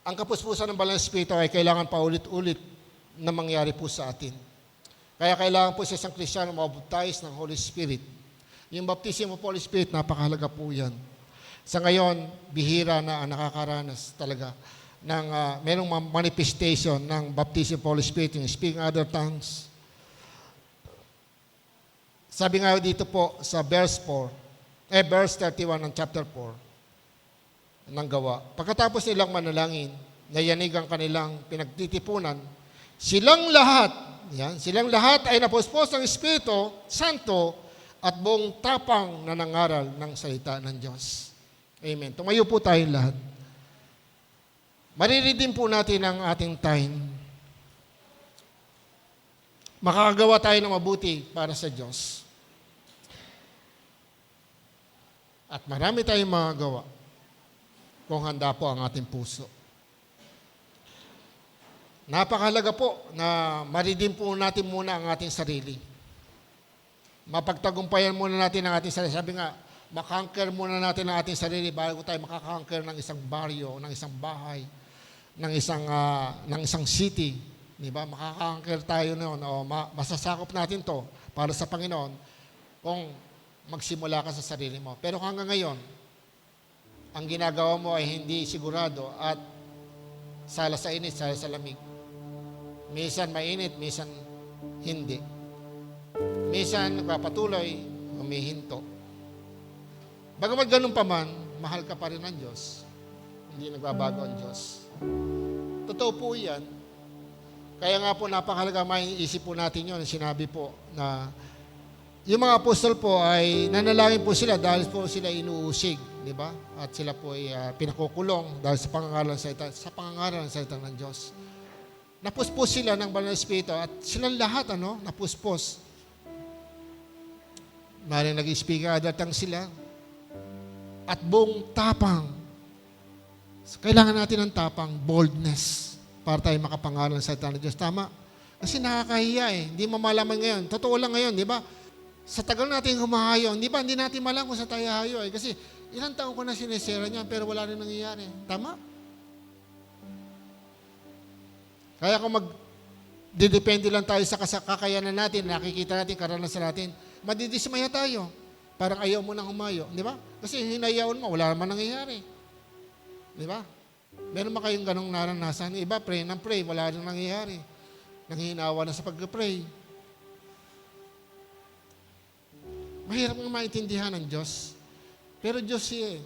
Ang kapuspusan ng Banal na Espiritu ay kailangan paulit-ulit na mangyari po sa atin. Kaya kailangan po sa isang Kristiyano mabaptize ng Holy Spirit. Yung baptism of Holy Spirit, napakahalaga po yan. Sa ngayon, bihira na ang nakakaranas talaga ng merong manifestation ng baptism of Holy Spirit, yung speaking other tongues. Sabi nga dito po sa verse 31 ng chapter 4 ng Gawa. Pagkatapos nilang manalangin, nayanig ang kanilang pinagtitipunan, silang lahat ay napuspos ng Espiritu Santo at buong tapang na nangaral ng salita ng Diyos. Amen. Tumayo po tayong lahat. Mariridim po natin ang ating time. Makakagawa tayo ng mabuti para sa Diyos. At marami tayong magagawa kung handa po ang ating puso. Napakahalaga po na maridim po natin muna ang ating sarili. Mapagtagumpayan muna natin ang ating sarili. Sabi nga, makanker muna natin ang ating sarili bago tayo makakanker ng isang baryo, ng isang bahay, ng isang city. Diba? Makakanker tayo noon o masasakop natin to para sa Panginoon kung magsimula ka sa sarili mo. Pero hanggang ngayon, ang ginagawa mo ay hindi sigurado at sala sa init, sala sa lamig. Minsan mainit, minsan hindi. Minsan nagpapatuloy, humihinto. Bagamat ganun pa man, mahal ka pa rin ng Diyos. Hindi nagbabago ang Diyos. Totoo po yan. Kaya nga po napakahalaga, maiisip po natin yun. Sinabi po na yung mga apostol po ay nanalangin po sila dahil po sila inuusig, di ba? At sila po ay pinakukulong dahil sa pangangaral ng salita ng Diyos. Napuspos sila ng Banal na Espiritu at silang lahat napuspos. Maring nag-speak adatang sila at buong tapang. Kailangan natin ng tapang, boldness para tayo makapangaral ng salita ng Diyos. Tama? Kasi nakakahiya Hindi mamalaman ngayon. Totoo lang ngayon, di ba? Sa tagal natin humahayo, di ba? Hindi natin malam kung sa tayo hayo Kasi ilang taon ko na sinesera niya, pero wala rin nangyayari. Tama? Kaya kung didepende lang tayo sa kakayanan natin, nakikita natin, karanasan natin, madidismaya tayo. Parang ayaw mo nang humayo. Di ba? Kasi hinayawan mo, wala naman nangyayari. Di ba? Meron ba kayong ganong naranasan? Iba, pray ng pray, wala rin nangyayari. Nanghihinawa na sa pag-pray. Mahirap nga maintindihan ng Diyos. Pero Diyos siya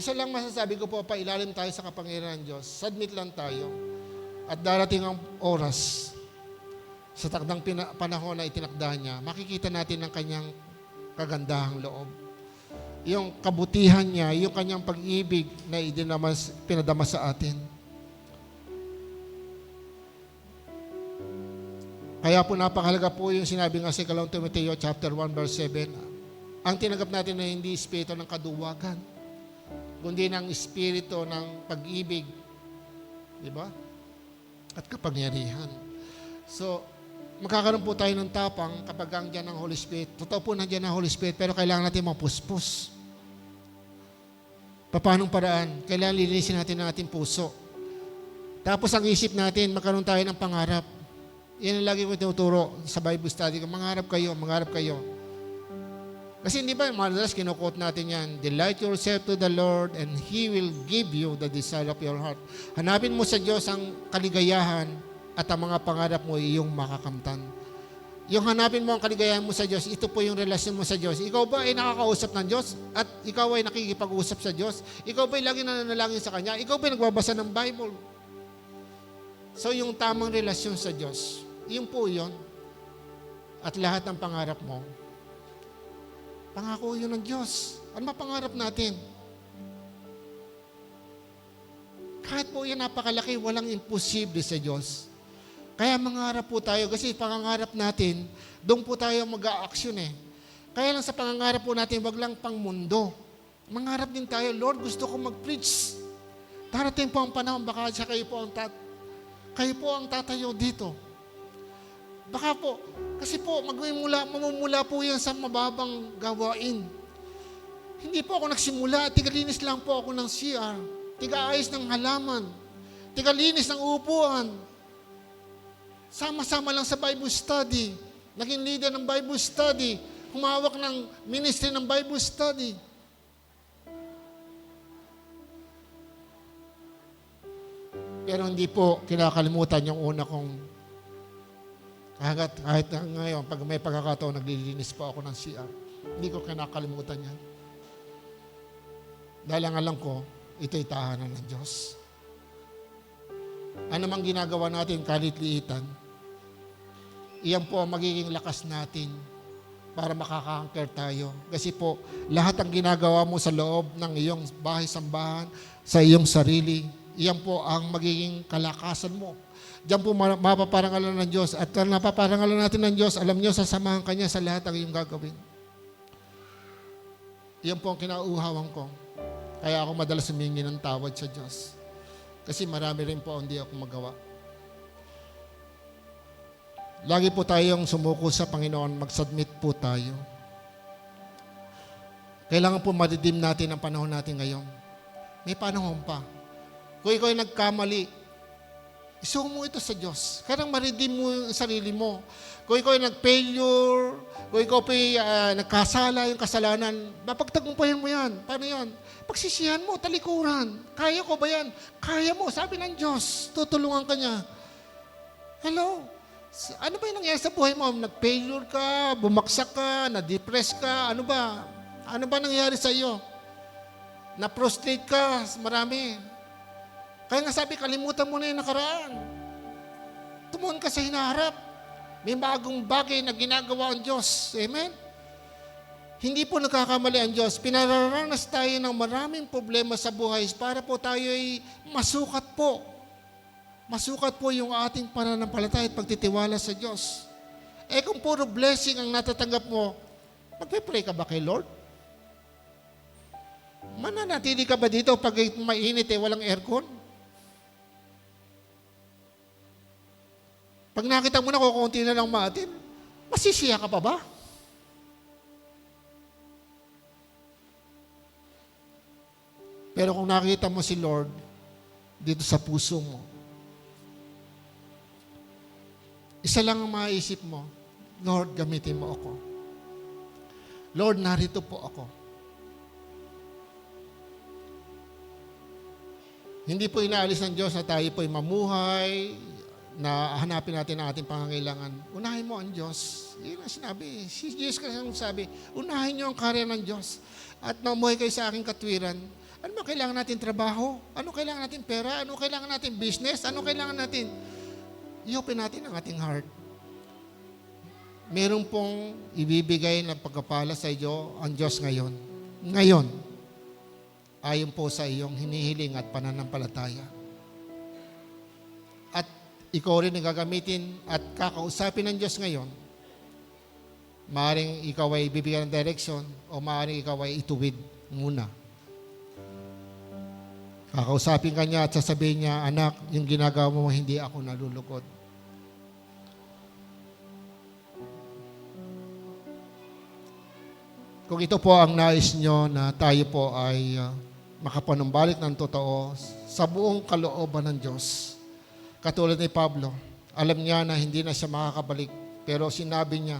Isa lang masasabi ko po, pailalim tayo sa kapangyarihan ng Diyos. Submit lang tayo. At darating ang oras, sa takdang panahon na itinakda niya, makikita natin ang kanyang kagandahang loob. Yung kabutihan niya, yung kanyang pag-ibig na pinadama sa atin. Kaya po napakahalaga po yung sinabi nga sa 2 Timoteo chapter 1 verse 7. Ang tinanggap natin na hindi espiritu ng kaduwagan, kundi ng espiritu ng pag-ibig, Di ba? At kapangyarihan. So, magkakaroon po tayo ng tapang kapag andyan ang Holy Spirit. Totoo po nandiyan ang Holy Spirit, pero kailangan natin mapuspos. Paanong paraan? Kailangan linisin natin ang ating puso. Tapos ang isip natin, magkaroon tayo ng pangarap. Yan ang lagi ko tinuturo sa Bible study ko. Mangarap kayo, mangarap kayo. Kasi hindi ba, madalas kinukot natin yan, delight yourself to the Lord and He will give you the desire of your heart. Hanapin mo sa Diyos ang kaligayahan at ang mga pangarap mo iyong makakamtan. Yung hanapin mo ang kaligayahan mo sa Diyos, ito po yung relasyon mo sa Diyos. Ikaw ba ay nakakausap ng Diyos at ikaw ay nakikipag-usap sa Diyos? Ikaw ba ay lagi nananalangin sa Kanya? Ikaw ba ay nagbabasa ng Bible? So yung tamang relasyon sa Diyos, yun po yun. At lahat ng pangarap mo, pangako yun ng Diyos. Ano mapangarap natin? Kahit po yan napakalaki, walang imposible sa Diyos. Kaya mangarap po tayo kasi pangangarap natin, doon po tayo mag-a-action eh. Kaya lang sa pangangarap po natin, wag lang pang mundo. Mangarap din tayo, Lord, gusto ko mag-preach. Darating po ang panahon, baka siya kayo po ang tatayo dito. Baka po, kasi po, mamumula po yan sa mababang gawain. Hindi po ako nagsimula, tigalinis lang po ako ng CR, tigaayos ng halaman, tigalinis ng upuan. Sama-sama lang sa Bible study, naging leader ng Bible study, humawak ng ministry ng Bible study. Pero hindi po kinakalimutan yung una kong kahit ngayon, pag may pagkakataon, naglilinis po ako ng CR. Hindi ko kinakalimutan yan. Dahil ang alam ko, ito'y tahanan ng Diyos. Ano mang ginagawa natin, kalit-liitan, iyan po ang magiging lakas natin para makaka-anchor tayo. Kasi po, lahat ang ginagawa mo sa loob ng iyong bahay-sambahan, sa iyong sarili, iyan po ang magiging kalakasan mo. Diyan po mapaparangalan ng Diyos. At napaparangalan natin ng Diyos, alam niyo, sasamahan Kanya sa lahat ng iyong gagawin. Iyan po ang kinauuhawan ko. Kaya ako madalas humingi ng tawad sa Diyos. Kasi marami rin po hindi ako magawa. Lagi po tayong sumuko sa Panginoon, mag-submit po tayo. Kailangan po ma-redeem natin ang panahon natin ngayon. May panahon pa. Kung ikaw ay nagkamali, isuko mo ito sa Diyos. Kaya ma-redeem mo yung sarili mo. Kung ikaw ay nag-failure, kung ikaw ay nagkasala yung kasalanan, mapagtagumpayan mo yan. Paano yan? Pagsisihan mo, talikuran. Kaya ko ba yan? Kaya mo. Sabi ng Diyos, tutulungan ka niya. Hello? Ano ba yung nangyari sa buhay mo? Nag-failure ka, bumagsak ka, na-depress ka, ano ba? Ano ba nangyari sa iyo? Na-prostrate ka, marami. Kaya nga sabi, kalimutan mo na yung nakaraan. Tumuon ka sa hinaharap. May bagong bagay na ginagawa ang Diyos. Amen? Hindi po nagkakamali ang Diyos. Pinararanas tayo ng maraming problema sa buhay para po tayo ay masukat po. Masukat po yung ating pananampalataya at pagtitiwala sa Diyos. Eh kung puro blessing ang natatanggap mo, magpe-pray ka ba kay Lord? Mananatili ka ba dito pag mainit walang aircon? Pag nakita mo na kukunti na lang maatin, masisiya ka pa ba? Pero kung nakita mo si Lord dito sa puso mo, isa lang ang maisip mo, Lord, gamitin mo ako. Lord, narito po ako. Hindi po inaalis ng Diyos na tayo po'y mamuhay, na hanapin natin ang ating pangangailangan. Unahin mo ang Diyos. Yun ang sinabi. Si Jesus kasi sabi, unahin niyo ang karya ng Diyos. At mamuhay kayo sa aking katwiran. Ano ba kailangan natin trabaho? Ano kailangan natin pera? Ano kailangan natin business? Ano kailangan natin? I-open natin ang ating heart. Meron pong ibibigay na pagkapala sa iyo ang Diyos ngayon. Ngayon, ayon po sa iyong hinihiling at pananampalataya. At ikaw rin ang gagamitin at kakausapin ng Diyos ngayon. Maaaring ikaw ay bibigyan ng direction o maaaring ikaw ay ituwid muna. Kakausapin ka niya at sasabihin niya, anak, yung ginagawa mo, hindi ako nalulugod. Kung ito po ang nais nyo na tayo po ay makapanumbalik ng totoo sa buong kalooban ng Diyos. Katulad ni Pablo, alam niya na hindi na siya makakabalik, pero sinabi niya,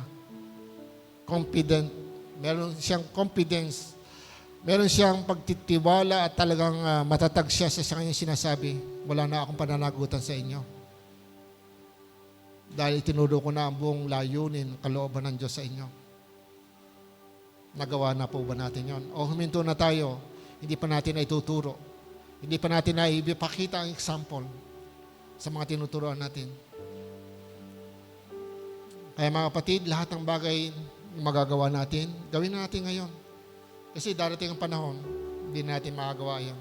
confident, meron siyang confidence, meron siyang pagtitiwala at talagang matatag siya sa kanyang sinasabi, wala na akong pananagutan sa inyo. Dahil itinuro ko na ang buong layunin, kalooban ng Diyos sa inyo. Nagawa na po ba natin yon? O huminto na tayo, hindi pa natin na ituturo. Hindi pa natin na ipakita ang example sa mga tinuturoan natin. Kaya mga kapatid, lahat ng bagay magagawa natin, gawin natin ngayon. Kasi darating ang panahon, hindi natin magagawa yan.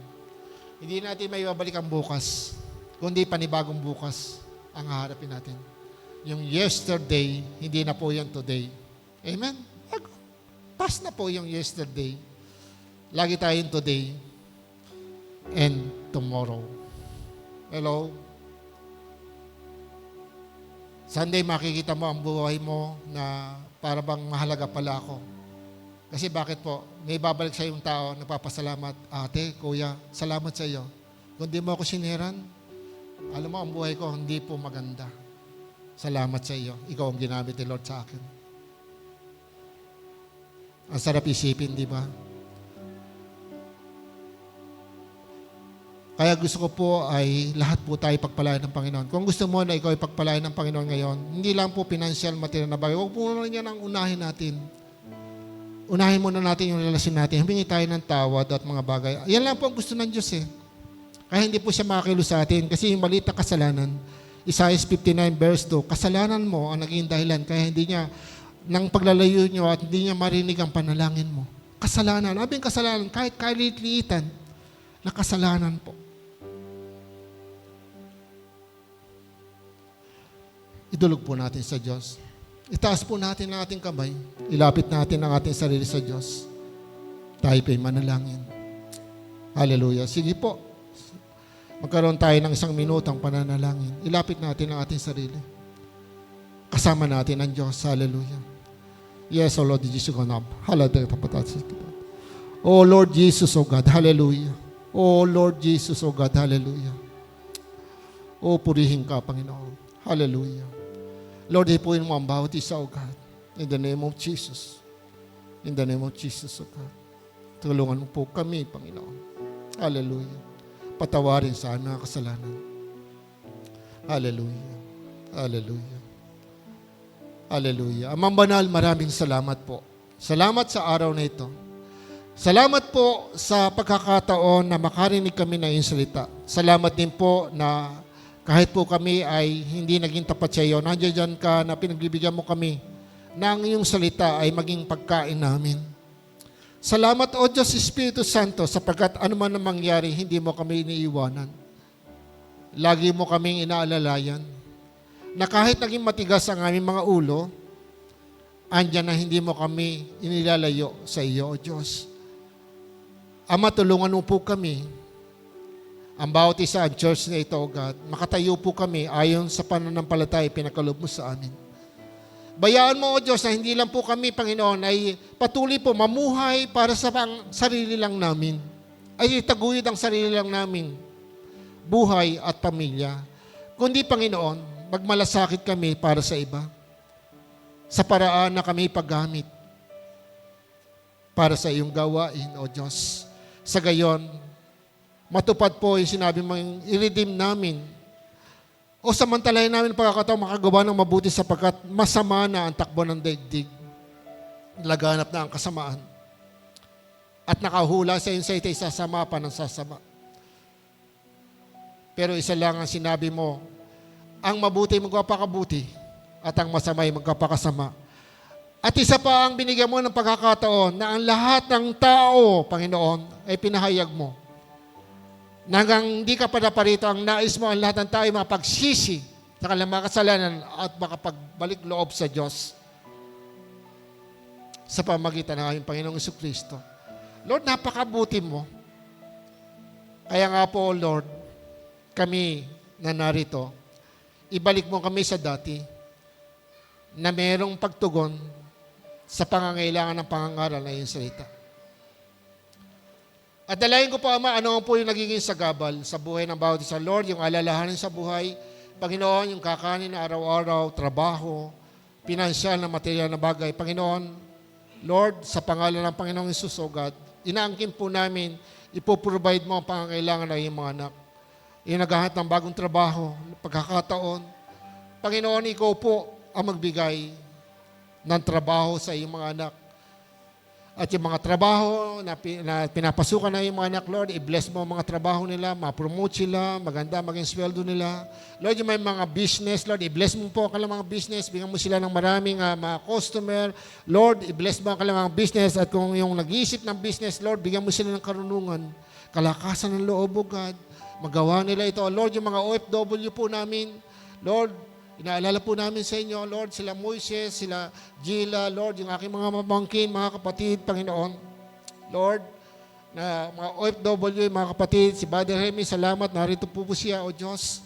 Hindi natin may babalik ang bukas, kundi panibagong bukas ang haharapin natin. Yung yesterday, hindi na po yan today. Amen? Past na po yung yesterday. Lagi tayong today and tomorrow. Hello? Sunday, makikita mo ang buhay mo na para bang mahalaga pala ako. Kasi bakit po? May babalik sa yung tao, nagpapasalamat. Ate, kuya, salamat sa iyo. Kung di mo ako siniran, alam mo, ang buhay ko hindi po maganda. Salamat sa iyo. Ikaw ang ginamit ni Lord sa akin. Ang sarap isipin, di ba? Kaya gusto ko po ay lahat po tayo pagpalain ng Panginoon. Kung gusto mo na ikaw ay pagpalain ng Panginoon ngayon, hindi lang po financial, material na bagay. Huwag po na yan ang unahin natin. Unahin muna natin yung relasyon natin. Humingi tayo ng tawad at mga bagay. Yan lang po ang gusto ng Diyos eh. Kaya hindi po siya makakilos sa atin. Kasi yung maliit na kasalanan, Isaiah 59 verse 2, kasalanan mo ang naging dahilan. Kaya hindi niya, nang paglalayo niyo at hindi niya marinig ang panalangin mo. Kasalanan. Abing kasalanan, kahit kalit-liitan, na kasalanan po. Idulog po natin sa Diyos. Itaas po natin ang ating kamay. Ilapit natin ang ating sarili sa Diyos. Tayo po'y manalangin. Hallelujah. Sige po. Magkaroon tayo ng 1 minutong pananalangin. Ilapit natin ang ating sarili. Kasama natin ang Diyos. Hallelujah. Yes, O Lord Jesus, ganap. Hallelujah. O Lord Jesus, O God. Hallelujah. O Lord Jesus, O God. Hallelujah. O purihin ka, Panginoon. Hallelujah. Lord, hipuin mo ang bawat isa, O God. In the name of Jesus. In the name of Jesus, O God. Tulungan mo po kami, Panginoon. Hallelujah. Patawarin sa aming mga kasalanan. Hallelujah. Hallelujah. Hallelujah. Amang banal, maraming salamat po. Salamat sa araw na ito. Salamat po sa pagkakataon na makarinig kami ng iyong salita. Salamat din po na kahit po kami ay hindi naging tapat sa iyo, nandiyan ka na pinagbibigyan mo kami na ang iyong salita ay maging pagkain namin. Salamat, O Diyos Espiritu Santo, sapagkat anuman ang mangyari, hindi mo kami iniiwanan. Lagi mo kaming inaalalayan na kahit naging matigas ang aming mga ulo, andyan na hindi mo kami inilalayo sa iyo, O Diyos. Ama, tulungan mo po kami. Ang bawat isa ang church na ito, O God, makatayo po kami ayon sa pananampalataya pinakalob mo sa amin. Bayaan mo, O Diyos, na hindi lang po kami, Panginoon, ay patuloy po mamuhay para sa sarili lang namin. Ay itaguyod ang sarili lang namin, buhay at pamilya. Kundi, Panginoon, magmalasakit kami para sa iba. Sa paraan na kami paggamit para sa iyong gawain, O Diyos. Sa gayon, matupad po yung sinabi mong i-redeem namin o samantalahin namin pagkakataon makagawa ng mabuti sapagkat masama na ang takbo ng daigdig. Laganap na ang kasamaan. At nakahula sa inyo sa ito'y sasama pa ng sasama. Pero isa lang ang sinabi mo, ang mabuti magpapakabuti at ang masamay magpapakasama. At isa pa ang binigyan mo ng pagkakataon na ang lahat ng tao, Panginoon, ay pinahayag mo. Hanggang hindi ka pa naparito, ang nais mo ang lahat ng tao ay mapagsisi sa kanilang mga kasalanan at makapagbalik loob sa Diyos sa pamagitan ng aming Panginoong Jesucristo. Lord, napakabuti mo. Kaya nga po, Lord, kami na narito, ibalik mo kami sa dati na merong pagtugon sa pangangailangan ng pangangaral na iyong salita. At dalayan ko po, Ama, ano po yung nagiging sagabal sa buhay ng bawat isa. Lord, yung alalahanin sa buhay, Panginoon, yung kakanin na araw-araw, trabaho, pinansyal na material na bagay. Panginoon, Lord, sa pangalan ng Panginoong Hesus, O God, inaangkin po namin, ipoprovide mo ang pangangailangan ng iyong mga anak. Yung naghahanap ng bagong trabaho, pagkakataon. Panginoon, ikaw po ang magbigay ng trabaho sa iyong mga anak. At yung mga trabaho na pinapasukan na yung mga anak, Lord, i-bless mo ang mga trabaho nila, ma-promote sila, maganda maging sweldo nila. Lord, yung may mga business, Lord, i-bless mo po ang kanilang mga business, bigyan mo sila ng maraming mga customer. Lord, i-bless mo ang kanilang mga business, at kung yung nag-iisip ng business, Lord, bigyan mo sila ng karunungan, kalakasan ng loob, O God, magawa nila ito. Lord, yung mga OFW po namin, Lord, inaalala po namin sa inyo, Lord, sila Moises, sila Gila, Lord, yung aking mga mamangkin, mga kapatid, Panginoon. Lord, na mga OFW, mga kapatid, si Brother Remy, salamat, narito po siya, O Diyos.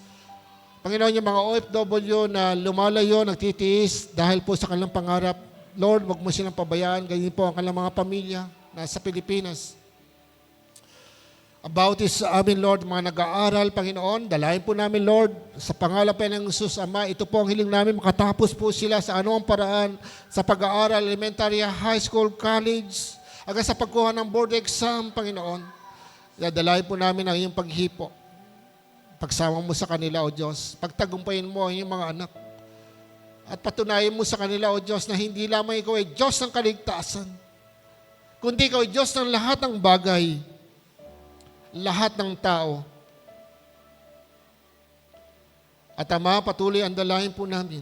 Panginoon, yung mga OFW na lumalayo, nagtitiis dahil po sa kanilang pangarap, Lord, wag mo silang pabayaan, ganyan po ang kanilang mga pamilya nasa Pilipinas. About this sa amin, Lord, mga nag-aaral, Panginoon, dalayan po namin, Lord, sa pangalan pa ng Jesus, Ama, ito po ang hiling namin, makatapos po sila sa anumang paraan sa pag-aaral, elementary, high school, college, hanggang sa pagkuha ng board exam, Panginoon. Dalayan po namin ang iyong paghipo. Pagsama mo sa kanila, O Diyos, pagtagumpayin mo ang iyong mga anak. At patunayan mo sa kanila, O Diyos, na hindi lamang ikaw ay Diyos ng kaligtasan, kundi ikaw ay Diyos ng lahat ng bagay, lahat ng tao. At Ama, patuloy ang dalahin po namin.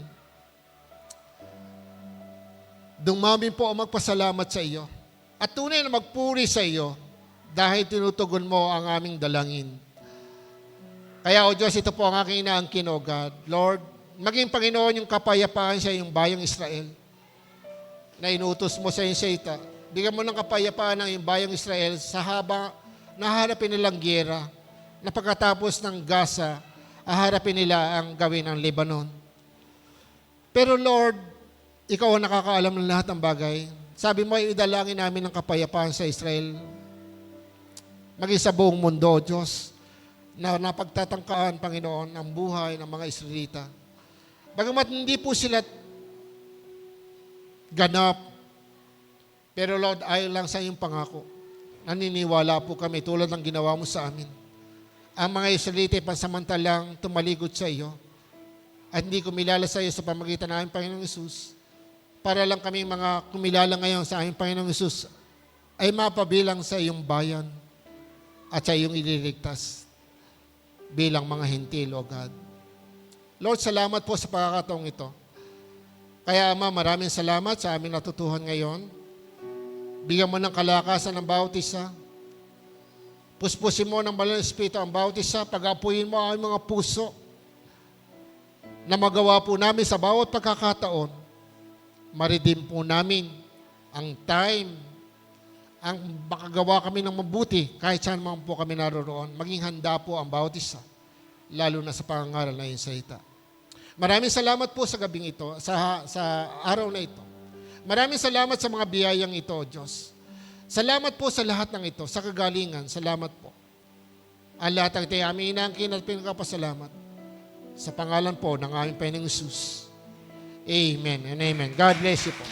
Dumami po ang magpasalamat sa iyo at tunay na magpuri sa iyo dahil tinutugon mo ang aming dalangin. Kaya, O Diyos, ito po ang aking inaangkin, O God. Lord, maging Panginoon yung kapayapaan sa iyong bayang Israel na inutos mo sa iyong salita. Bigyan mo ng kapayapaan ng iyong bayang Israel sa habang naharapin nilang giyera, na pagkatapos ng Gaza, haharapin nila ang gawin ng Lebanon. Pero Lord, ikaw ang nakakaalam ng lahat ng bagay. Sabi mo, idalangin namin ng kapayapaan sa Israel, maging sa buong mundo, Diyos, na napagtatangkaan, Panginoon, ang buhay ng mga Israelita. Bagamat hindi po sila ganap, pero Lord, ayon lang sa iyong pangako, naniniwala po kami tulad ng ginawa mo sa amin. Ang mga Israelita ay pansamantalang tumaligod sa iyo at hindi kumilala sa iyo sa pamagitan ng aming Panginoong Hesus. Para lang kaming mga kumilala ngayon sa aming Panginoong Hesus ay mapabilang sa iyong bayan at sa iyong ililigtas bilang mga hintil, O God. Lord, salamat po sa pagkakataong ito. Kaya Ama, maraming salamat sa aming natutuhan ngayon. Bigyan mo ng kalakasan ng bawat isa. Puspusin mo ng banal na Espiritu ang bawat isa. Pag-apuyin mo ang mga puso na magawa po namin sa bawat pagkakataon. Maridim po namin ang time, ang makagawa kami ng mabuti kahit saan man po kami naroroon. Maging handa po ang bawat isa, lalo na sa pangangaral na iyong salita. Maraming salamat po sa gabing ito, sa araw na ito. Maraming salamat sa mga biyayang ito, Diyos. Salamat po sa lahat ng ito, sa kagalingan. Salamat po. Ang lahat ng ito ay aming inaangkin at pinagkapasalamat sa pangalan po ng aming Panginoong Hesus. Amen and amen. God bless you po.